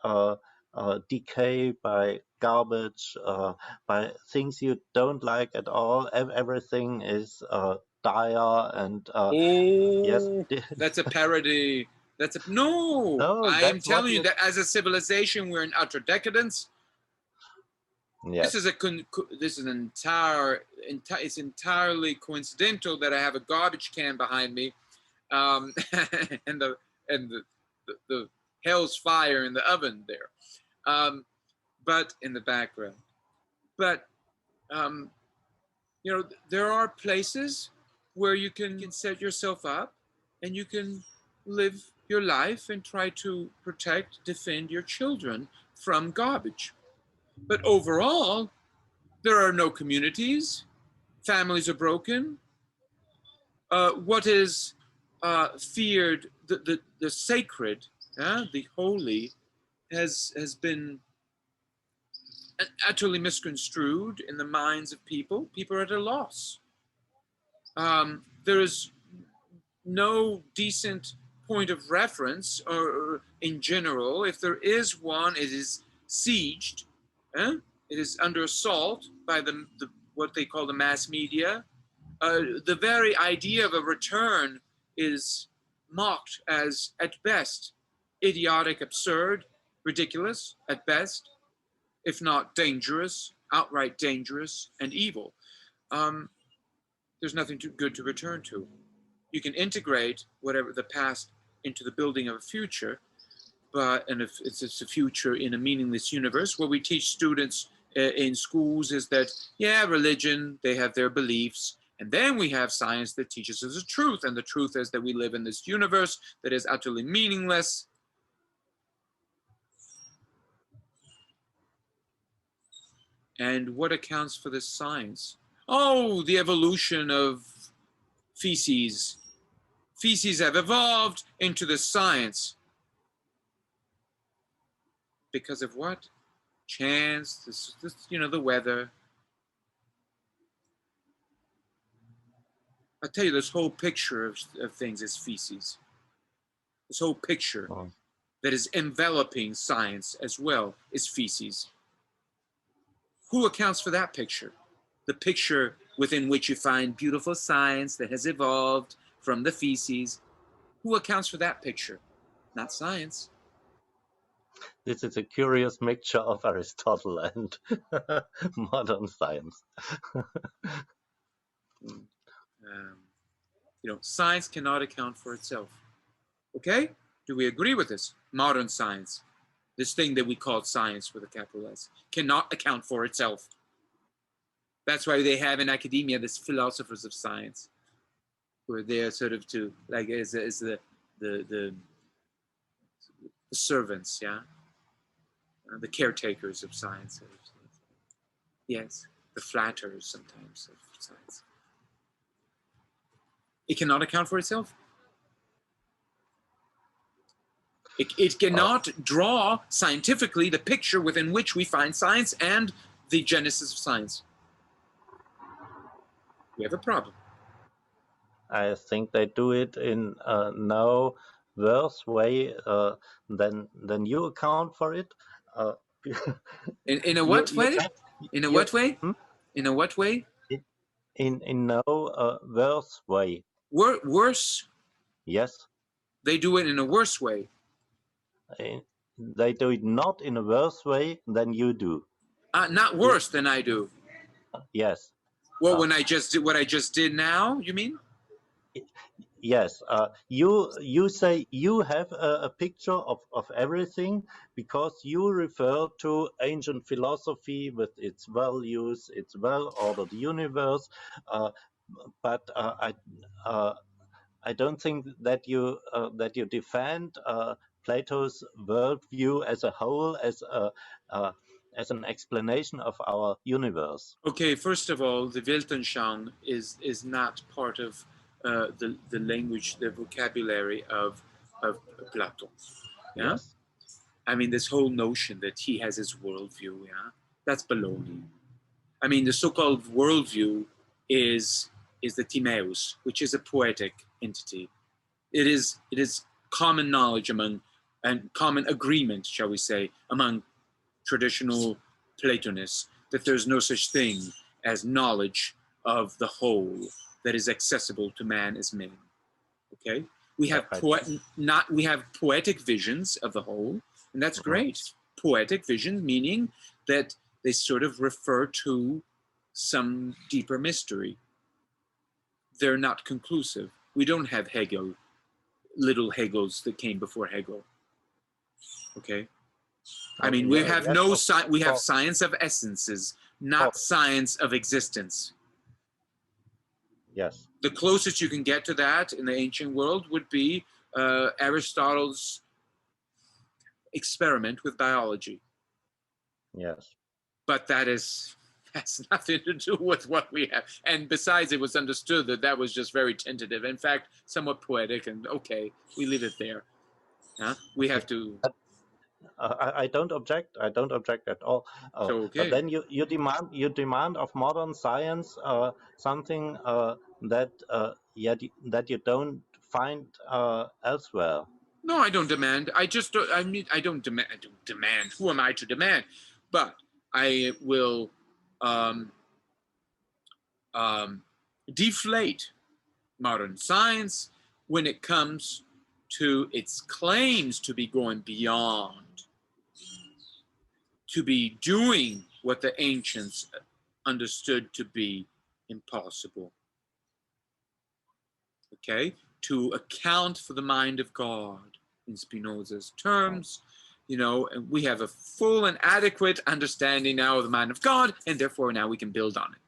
Speaker 3: decay, by garbage, by things you don't like at all. Everything is dire and yes.
Speaker 2: Oh, that's a parody. No.
Speaker 3: No,
Speaker 2: I am
Speaker 3: that's what
Speaker 2: telling you
Speaker 3: you.
Speaker 2: that as a civilization, we're in utter decadence. This
Speaker 3: Yes.
Speaker 2: is it's entirely coincidental that I have a garbage can behind me, and the hell's fire in the oven there, but in the background. But there are places where you can set yourself up, and you can live your life and try to protect, defend your children from garbage. But overall, there are no communities. Families are broken. What is feared, the sacred, the holy, has been utterly misconstrued in the minds of people. People are at a loss. There is no decent point of reference, or in general. If there is one, it is sieged. It is under assault by the what they call the mass media. The very idea of a return is mocked as, at best, idiotic, absurd, ridiculous, at best, if not dangerous, outright dangerous, and evil. There's nothing too good to return to. You can integrate whatever the past into the building of a future, and if it's a future in a meaningless universe, what we teach students in schools is that, religion, they have their beliefs, and then we have science that teaches us the truth, and the truth is that we live in this universe that is utterly meaningless. And what accounts for this science? Oh, the evolution of feces. Feces have evolved into the science. Because of what? Chance, the weather. I'll tell you, this whole picture of things is feces. This whole picture that is enveloping science as well is feces. Who accounts for that picture? The picture within which you find beautiful science that has evolved from the feces. Who accounts for that picture? Not science.
Speaker 3: This is a curious mixture of Aristotle and modern science.
Speaker 2: Science cannot account for itself. Okay? Do we agree with this? Modern science, this thing that we call science with a capital S, cannot account for itself. That's why they have in academia this philosophers of science, who are there sort of to, like, as the servants, yeah? The caretakers of science. Yes, the flatterers sometimes of science. It cannot account for itself. It cannot draw scientifically the picture within which we find science and the genesis of science. We have a problem.
Speaker 3: I think they do it in no worse way than you account for it.
Speaker 2: In a what way? In a what way?
Speaker 3: Hmm?
Speaker 2: In a what way?
Speaker 3: In no worse way.
Speaker 2: Worse?
Speaker 3: Yes.
Speaker 2: They do it in a worse way.
Speaker 3: They do it not in a worse way than you do.
Speaker 2: Not worse than I do.
Speaker 3: Yes.
Speaker 2: Well, when I just did what I just did now, you mean?
Speaker 3: Yes. You say you have a picture of everything because you refer to ancient philosophy with its values, its well-ordered universe. But I don't think that you defend Plato's worldview as a whole as an explanation of our universe.
Speaker 2: Okay, first of all, the Weltanschauung is not part of the language, the vocabulary of Plato. Yeah?
Speaker 3: Yes.
Speaker 2: I mean, this whole notion that he has his worldview, yeah, that's baloney. I mean, the so-called worldview is the Timaeus, which is a poetic entity. It is common knowledge among, and common agreement, shall we say, among traditional Platonists that there's no such thing as knowledge of the whole that is accessible to man as men. Okay, we have we have poetic visions of the whole, and that's great. Poetic visions meaning that they sort of refer to some deeper mystery. They're not conclusive. We don't have Hegel, little Hegels that came before Hegel. Okay. I mean, we have no science. We have science of essences, not science of existence.
Speaker 3: Yes.
Speaker 2: The closest you can get to that in the ancient world would be Aristotle's experiment with biology.
Speaker 3: Yes.
Speaker 2: But that's nothing to do with what we have. And besides, it was understood that that was just very tentative. In fact, somewhat poetic. And okay, we leave it there. We have to.
Speaker 3: I don't object. I don't object at all.
Speaker 2: Okay.
Speaker 3: But then you demand of modern science something that that you don't find elsewhere.
Speaker 2: No, I don't demand. I just don't. I mean, I don't demand. Who am I to demand? But I will deflate modern science when it comes to its claims to be going beyond, to be doing what the ancients understood to be impossible. Okay? To account for the mind of God in Spinoza's terms, and we have a full and adequate understanding now of the mind of God, and therefore now we can build on it.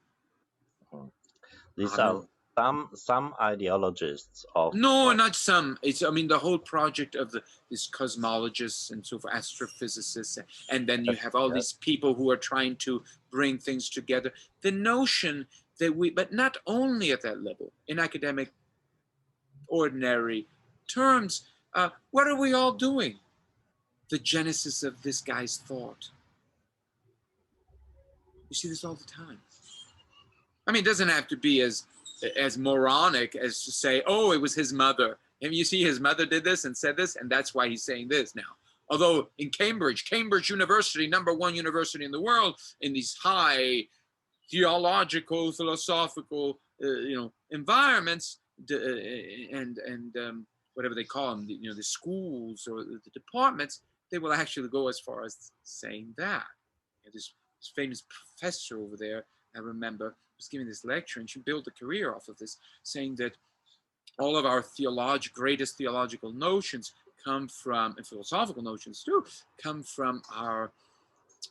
Speaker 3: These are some ideologists of
Speaker 2: not some. I mean the whole project of these cosmologists and so forth, astrophysicists, and then you have all these people who are trying to bring things together. The notion that but not only at that level, in academic ordinary terms, what are we all doing? The genesis of this guy's thought. You see this all the time. I mean, it doesn't have to be as moronic as to say, oh, it was his mother. And you see his mother did this and said this, and that's why he's saying this now. Although in Cambridge University, #1 university in the world, in these high theological, philosophical, environments, and whatever they call them, the schools or the departments, they will actually go as far as saying that. This famous professor over there, I remember, was giving this lecture, and she built a career off of this, saying that all of our greatest theological notions come from, and philosophical notions too, come from our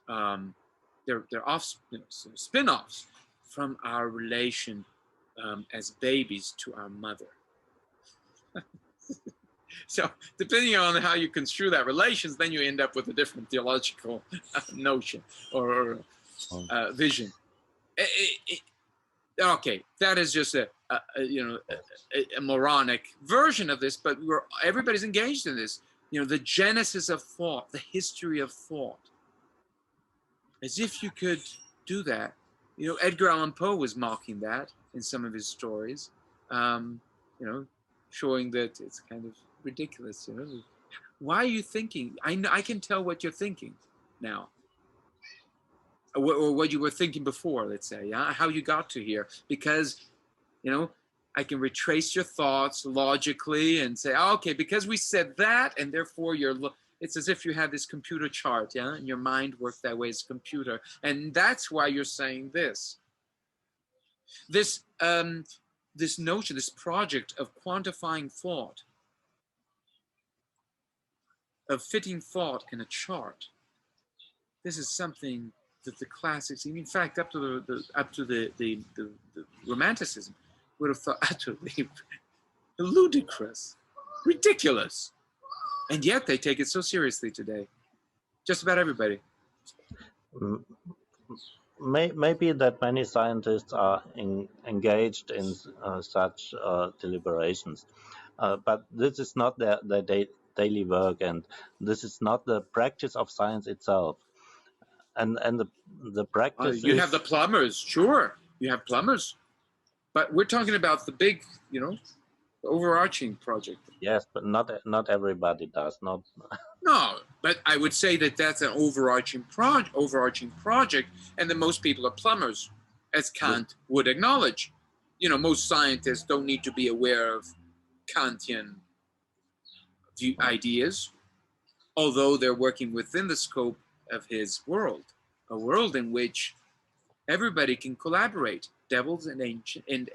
Speaker 2: they're spin-offs from our relation as babies to our mother. So depending on how you construe that relations, then you end up with a different theological notion or vision. Okay, that is just a moronic version of this, but everybody's engaged in this. The genesis of thought, the history of thought. As if you could do that. Edgar Allan Poe was mocking that in some of his stories, showing that it's kind of ridiculous. Why are you thinking? I can tell what you're thinking now. Or what you were thinking before, let's say, how you got to here, because, I can retrace your thoughts logically and say, okay, because we said that, and therefore it's as if you have this computer chart, and your mind works that way as a computer, and that's why you're saying this. This notion, this project of quantifying thought, of fitting thought in a chart, this is something that the classics, in fact, up to the Romanticism, would have thought utterly ludicrous, ridiculous, and yet they take it so seriously today. Just about everybody.
Speaker 3: Maybe that many scientists are engaged in such deliberations, but this is not their daily work, and this is not the practice of science itself. And the practice
Speaker 2: you have the plumbers, sure, you have plumbers, but we're talking about the big, the overarching project.
Speaker 3: Yes, but not everybody does. Not.
Speaker 2: No, but I would say that that's an overarching project, and that most people are plumbers, as Kant would acknowledge. Most scientists don't need to be aware of Kantian ideas, although they're working within the scope of his world, a world in which everybody can collaborate, devils and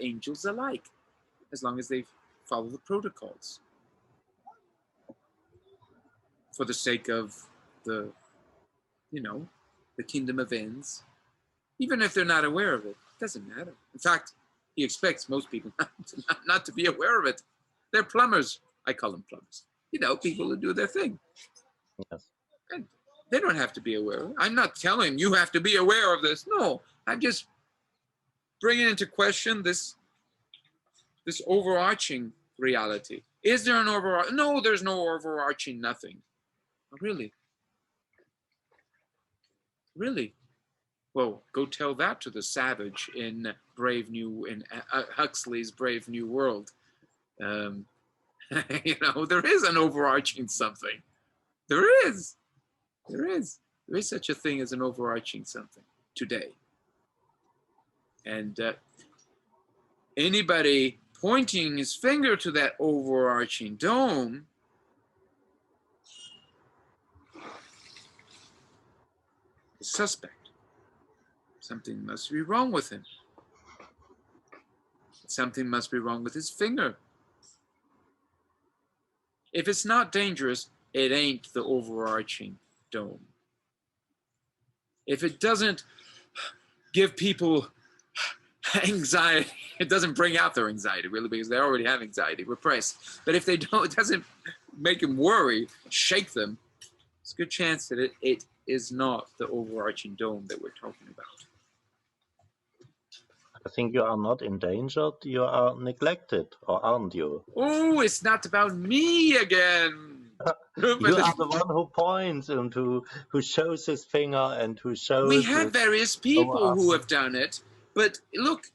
Speaker 2: angels alike, as long as they follow the protocols, for the sake of the kingdom of ends. Even if they're not aware of it, it doesn't matter. In fact, he expects most people not to be aware of it. They're plumbers. I call them plumbers. People who do their thing.
Speaker 3: Yes.
Speaker 2: And they don't have to be aware of it. I'm not telling you have to be aware of this. No, I'm just bringing into question this overarching reality. Is there an overarching? No, there's no overarching nothing. Really? Really? Well, go tell that to the savage in Huxley's Brave New World. There is an overarching something. There is such a thing as an overarching something today. And anybody pointing his finger to that overarching dome is suspect. Something must be wrong with him. Something must be wrong with his finger. If it's not dangerous, it ain't the overarching dome. If it doesn't give people anxiety, it doesn't bring out their anxiety, really, because they already have anxiety, repressed. But if they don't, it doesn't make them worry, shake them, it's a good chance that it is not the overarching dome that we're talking about.
Speaker 3: I think you are not endangered, you are neglected, or aren't you?
Speaker 2: Oh, it's not about me again.
Speaker 3: You are the one who points and who shows his finger and who shows...
Speaker 2: We have various people who have done it, but look,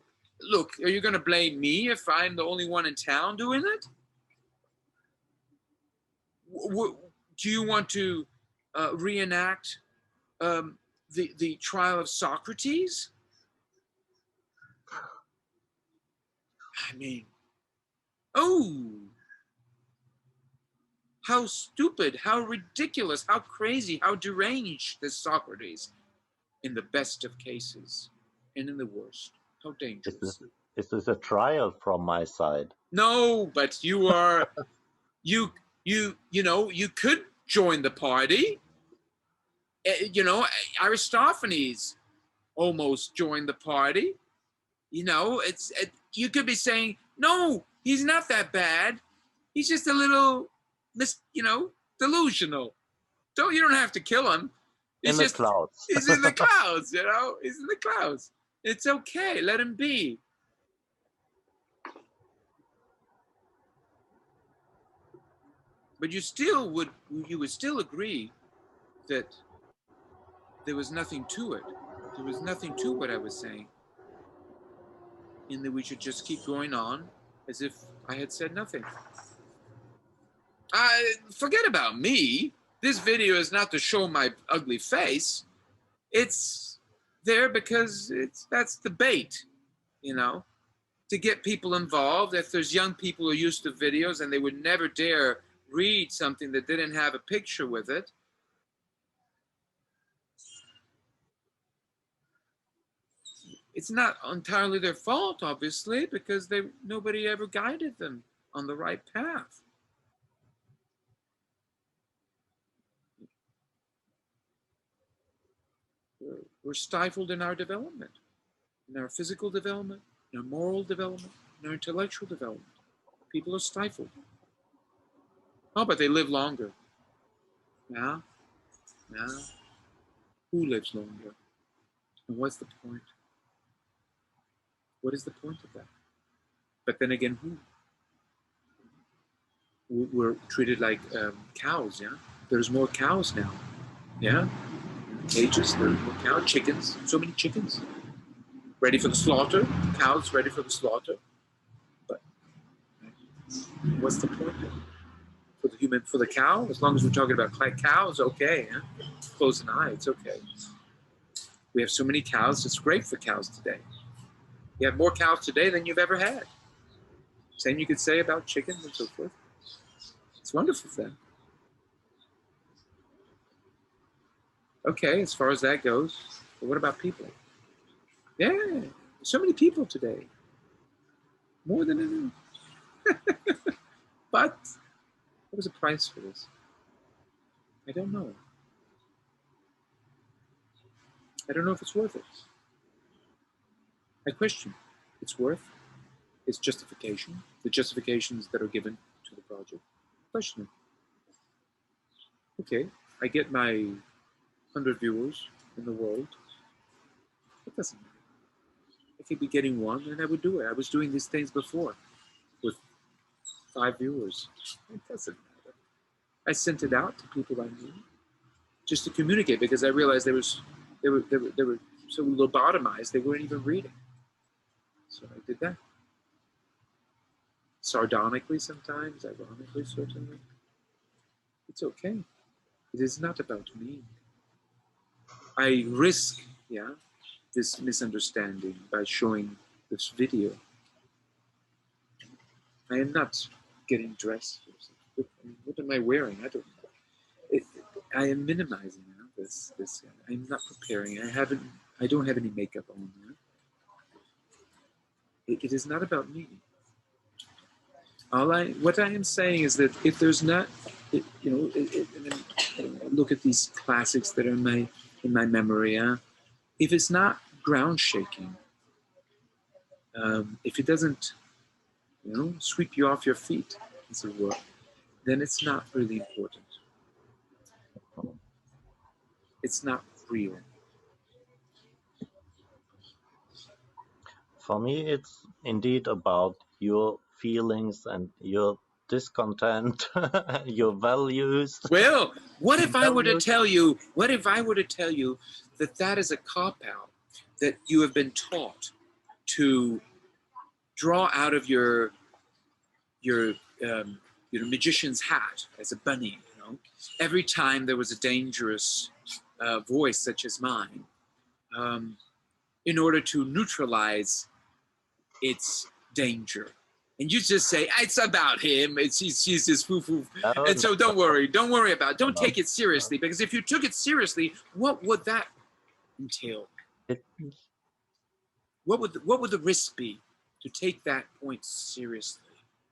Speaker 2: are you going to blame me if I'm the only one in town doing it? Do you want to reenact the trial of Socrates? I mean, how stupid, how ridiculous, how crazy, how deranged this Socrates, in the best of cases and in the worst. How dangerous.
Speaker 3: Is this a trial from my side?
Speaker 2: No, but you are, you know, you could join the party. You know, Aristophanes almost joined the party. You know, you could be saying, no, he's not that bad. He's just a little, delusional. You don't have to kill him.
Speaker 3: In the clouds.
Speaker 2: He's in the clouds, you know? He's in the clouds. It's okay. Let him be. But you would still agree that there was nothing to it. There was nothing to what I was saying. And that we should just keep going on as if I had said nothing. Forget about me. This video is not to show my ugly face. It's there because that's the bait, you know, to get people involved. If there's young people who are used to videos and they would never dare read something that didn't have a picture with it, it's not entirely their fault, obviously, because nobody ever guided them on the right path. We're stifled in our development, in our physical development, in our moral development, in our intellectual development. People are stifled. Oh, but they live longer. Yeah? Who lives longer? And what's the point? What is the point of that? But then again, who? We're treated like cows, yeah? There's more cows now, yeah? Cages, there's more cows, chickens, so many chickens. Ready for the slaughter, cows ready for the slaughter. But what's the point of it? For the cow, as long as we're talking about cows, okay, yeah? Close an eye, it's okay. We have so many cows, it's great for cows today. You have more cows today than you've ever had. Same you could say about chickens and so forth. It's wonderful for them. Okay, as far as that goes, but what about people? Yeah, so many people today. More than ever. But what was the price for this? I don't know. I don't know if it's worth it. I question its worth, its justification, the justifications that are given to the project. Question it. Okay, I get my 100 viewers in the world. It doesn't matter. I could be getting one and I would do it. I was doing these things before with 5 viewers. It doesn't matter. I sent it out to people I knew just to communicate because I realized they were so lobotomized they weren't even reading. So I did that. Sardonically sometimes, ironically certainly. It's okay. It is not about me. I risk, this misunderstanding by showing this video. I am not getting dressed. What am I wearing? I don't know. I am minimizing this. I'm not preparing. I don't have any makeup on. It is not about me. What I am saying is that if there's not, look at these classics that are in my memory. If it's not ground shaking, if it doesn't, sweep you off your feet, as it were, then it's not really important. It's not real.
Speaker 3: For me, it's indeed about your feelings and your discontent, your values.
Speaker 2: Well, what if I were to tell you that that is a cop-out, that you have been taught to draw out of your magician's hat as a bunny, every time there was a dangerous voice such as mine, in order to neutralize its danger. And you just say, it's about him, she's just foo-foo. And so don't worry about it. Don't take it seriously, because if you took it seriously, what would that entail? What would the risk be? to take that point seriously,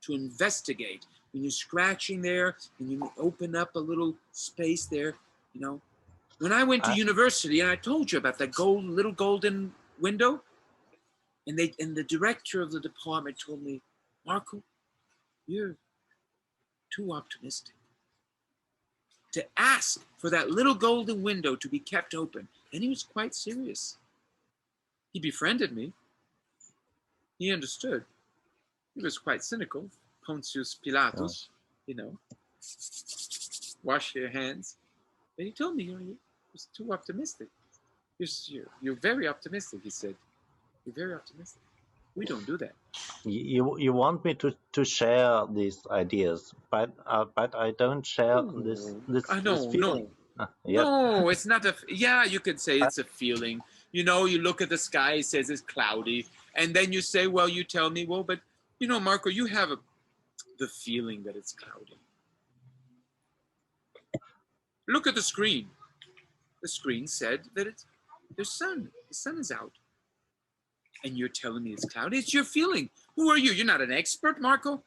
Speaker 2: to investigate. When you're scratching there and you open up a little space there, you know. When I went to university, and I told you about that little golden window, and the director of the department told me, Marco, you're too optimistic to ask for that little golden window to be kept open. And he was quite serious. He befriended me. He understood. He was quite cynical. Pontius Pilatus, you know, wash your hands. But he told me, you know, you're too optimistic. You're very optimistic, he said. You're very optimistic. We don't do that.
Speaker 3: You want me to share these ideas, but I don't share this feeling.
Speaker 2: Yeah. No, it's not you could say it's a feeling. You know, you look at the sky, it says it's cloudy, and then you say, well, you tell me, well, but you know, Marco, you have the feeling that it's cloudy. Look at the screen. The screen said that the sun is out. And you're telling me it's cloudy? It's your feeling. Who are you? You're not an expert, Marco.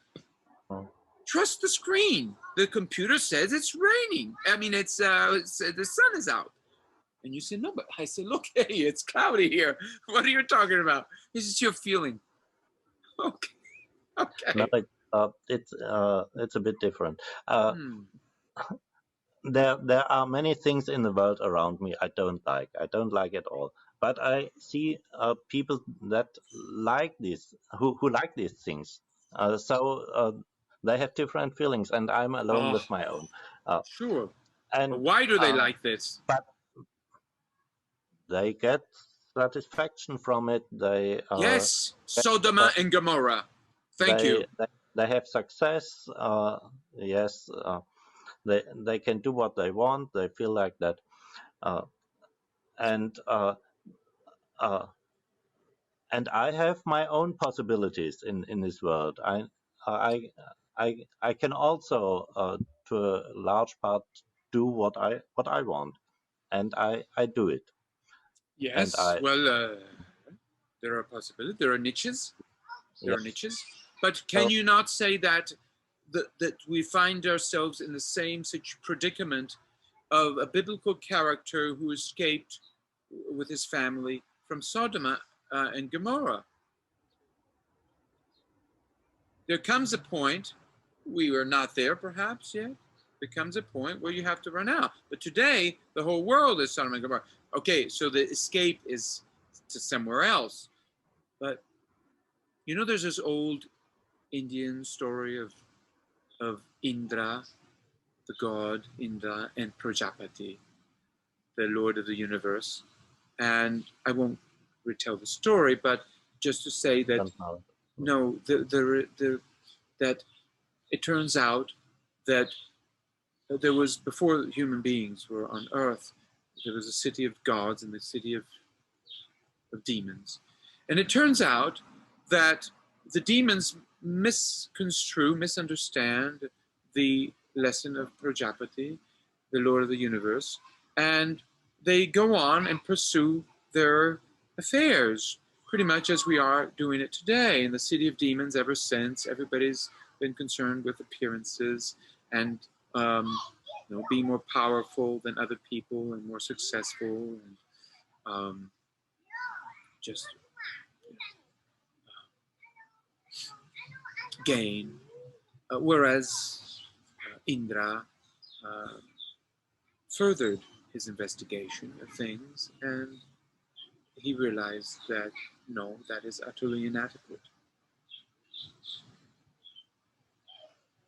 Speaker 2: Trust the screen. The computer says it's raining. I mean, it's the sun is out. And you say, no, but I say, look, hey, it's cloudy here. What are you talking about? This is your feeling. Okay.
Speaker 3: No, it's a bit different. There are many things in the world around me I don't like. I don't like at all. But I see people that like this, who like these things. So they have different feelings, and I'm alone with my own.
Speaker 2: Sure.
Speaker 3: And
Speaker 2: but why do they like this?
Speaker 3: But they get satisfaction from it. They
Speaker 2: yes, Sodoma and Gomorrah. Thank you.
Speaker 3: They have success. Yes. They can do what they want. They feel like that, and I have my own possibilities in this world. I can also to a large part do what I want, and I do it.
Speaker 2: Yes. Well, there are possibilities. There are niches. There are niches. But can you not say that we find ourselves in the same predicament of a biblical character who escaped with his family from Sodom and Gomorrah? There comes a point, we are not there perhaps yet, there comes a point where you have to run out. But today, the whole world is Sodom and Gomorrah. Okay, so the escape is to somewhere else. But, you know, there's this old Indian story of Indra, the god Indra, and Prajapati, the Lord of the universe. And I won't retell the story, but just to say that that it turns out that there was, before human beings were on earth, there was a city of gods and the city of demons. And it turns out that the demons misunderstand the lesson of Prajapati, the Lord of the universe, and they go on and pursue their affairs, pretty much as we are doing it today in the city of demons. Ever since, everybody's been concerned with appearances and being more powerful than other people and more successful, and just gain. Whereas Indra furthered his investigation of things, and he realized that no, that is utterly inadequate.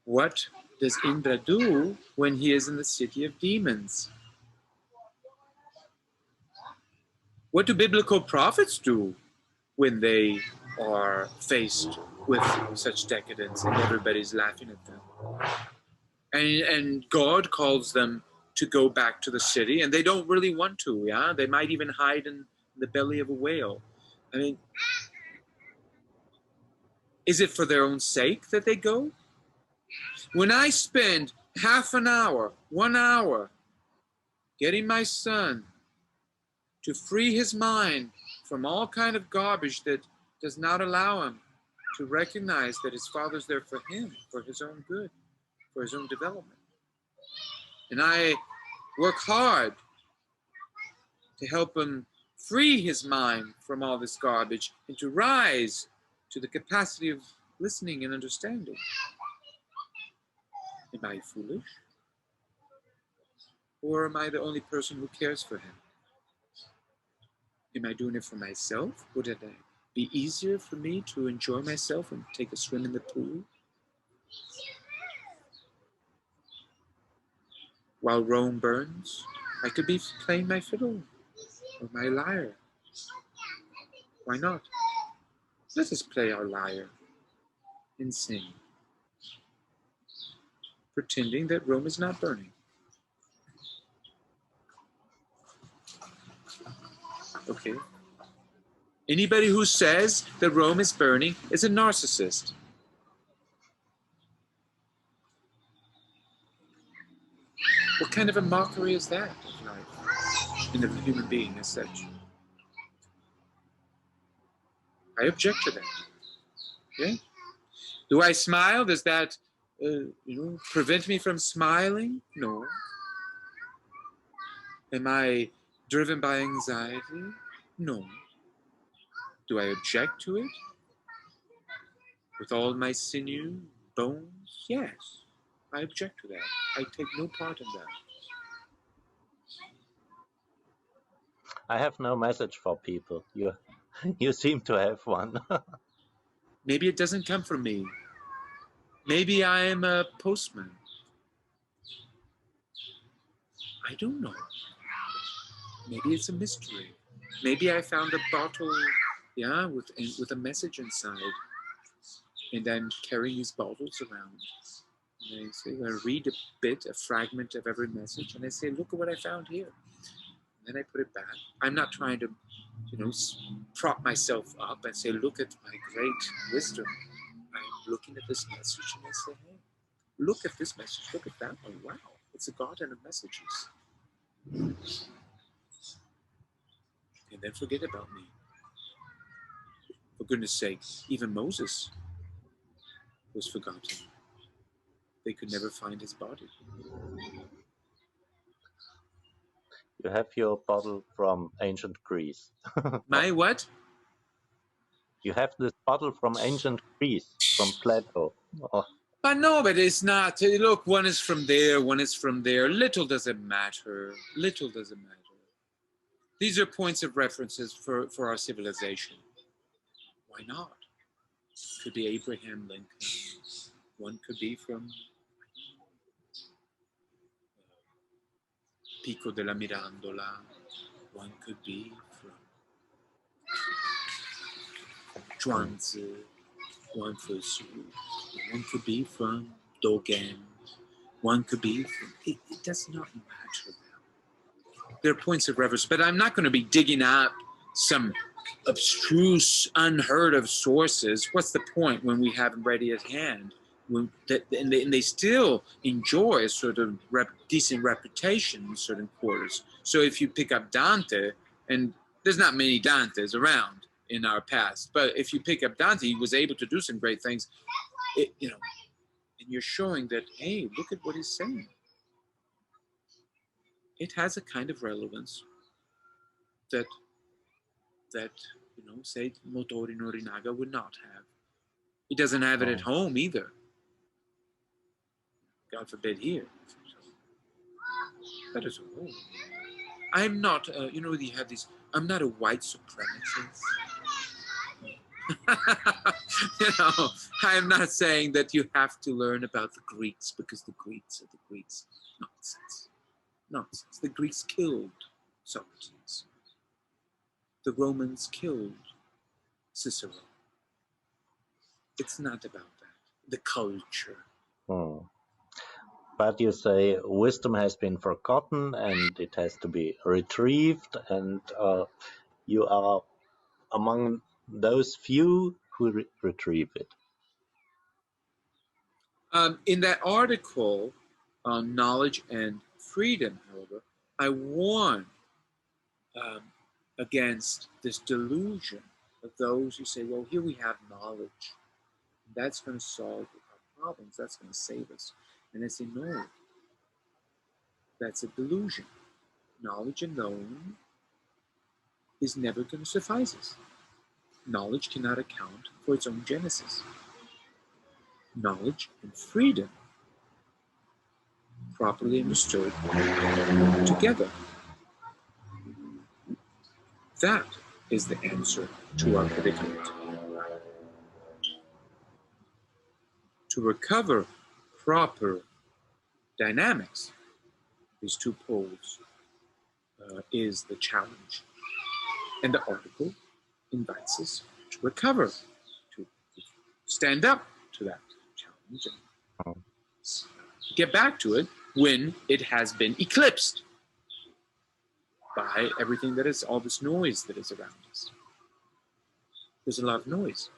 Speaker 2: What does Indra do when he is in the city of demons? What do biblical prophets do when they are faced with such decadence and everybody's laughing at them? And God calls them to go back to the city, and they don't really want to, yeah? They might even hide in the belly of a whale. I mean, is it for their own sake that they go? When I spend half an hour, 1 hour, getting my son to free his mind from all kind of garbage that does not allow him to recognize that his Father's there for him, for his own good, for his own development. And I work hard to help him free his mind from all this garbage and to rise to the capacity of listening and understanding. Am I foolish? Or am I the only person who cares for him? Am I doing it for myself? Would it be easier for me to enjoy myself and take a swim in the pool while Rome burns? I could be playing my fiddle or my lyre. Why not? Let us play our lyre and sing, pretending that Rome is not burning. Okay. Anybody who says that Rome is burning is a narcissist. What kind of a mockery is that of life and of the human being as such? I object to that. Okay? Do I smile? Does that prevent me from smiling? No. Am I driven by anxiety? No. Do I object to it? With all my sinew, bones? Yes. I object to that. I take no part in that.
Speaker 3: I have no message for people. You seem to have one.
Speaker 2: Maybe it doesn't come from me. Maybe I am a postman. I don't know. Maybe it's a mystery. Maybe I found a bottle, with a message inside. And I'm carrying these bottles around. And I read a fragment of every message, and I say, look at what I found here. And then I put it back. I'm not trying to, prop myself up and say, look at my great wisdom. I'm looking at this message and I say, hey, look at this message, look at that one. Wow, it's a garden of messages. And then forget about me. For goodness sake, even Moses was forgotten. They could never find his body.
Speaker 3: You have your bottle from ancient Greece.
Speaker 2: My what?
Speaker 3: You have this bottle from ancient Greece, from Plato. Oh.
Speaker 2: But no, but it's not. Look, one is from there, one is from there. Little does it matter. Little does it matter. These are points of references for our civilization. Why not? Could be Abraham Lincoln. One could be from Pico della Mirandola. One could be from Zhuangzi. One could be from Dogen. One could be from... It does not matter. There are points of reference, but I'm not going to be digging out some abstruse, unheard of sources. What's the point when we have them ready at hand? And they still enjoy a sort of decent reputation in certain quarters. So if you pick up Dante, and there's not many Dantes around in our past, but if you pick up Dante, he was able to do some great things, and you're showing that, hey, look at what he's saying. It has a kind of relevance that say Motori Norinaga would not have. He doesn't have it at home either. God forbid here. That is all. I'm not, you have these, I'm not a white supremacist. I am not saying that you have to learn about the Greeks because the Greeks are the Greeks. Nonsense. The Greeks killed Socrates. The Romans killed Cicero. It's not about that. The culture.
Speaker 3: But you say wisdom has been forgotten and it has to be retrieved, and you are among those few who retrieve it.
Speaker 2: In that article on knowledge and freedom, however, I warn against this delusion of those who say, well, here we have knowledge. That's going to solve our problems. That's going to save us. And I say, no, that's a delusion. Knowledge alone is never going to suffice us. Knowledge cannot account for its own genesis. Knowledge and freedom, properly understood, together. That is the answer to our predicament. To recover proper dynamics, these two poles, is the challenge. And the article invites us to recover, to stand up to that challenge and get back to it when it has been eclipsed by everything that is, all this noise that is around us. There's a lot of noise,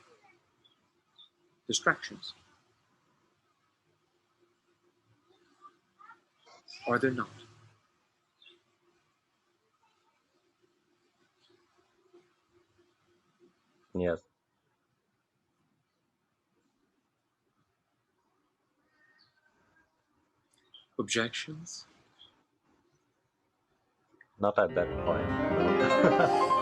Speaker 2: distractions. Are there not?
Speaker 3: Yes.
Speaker 2: Objections?
Speaker 3: Not at that point. No.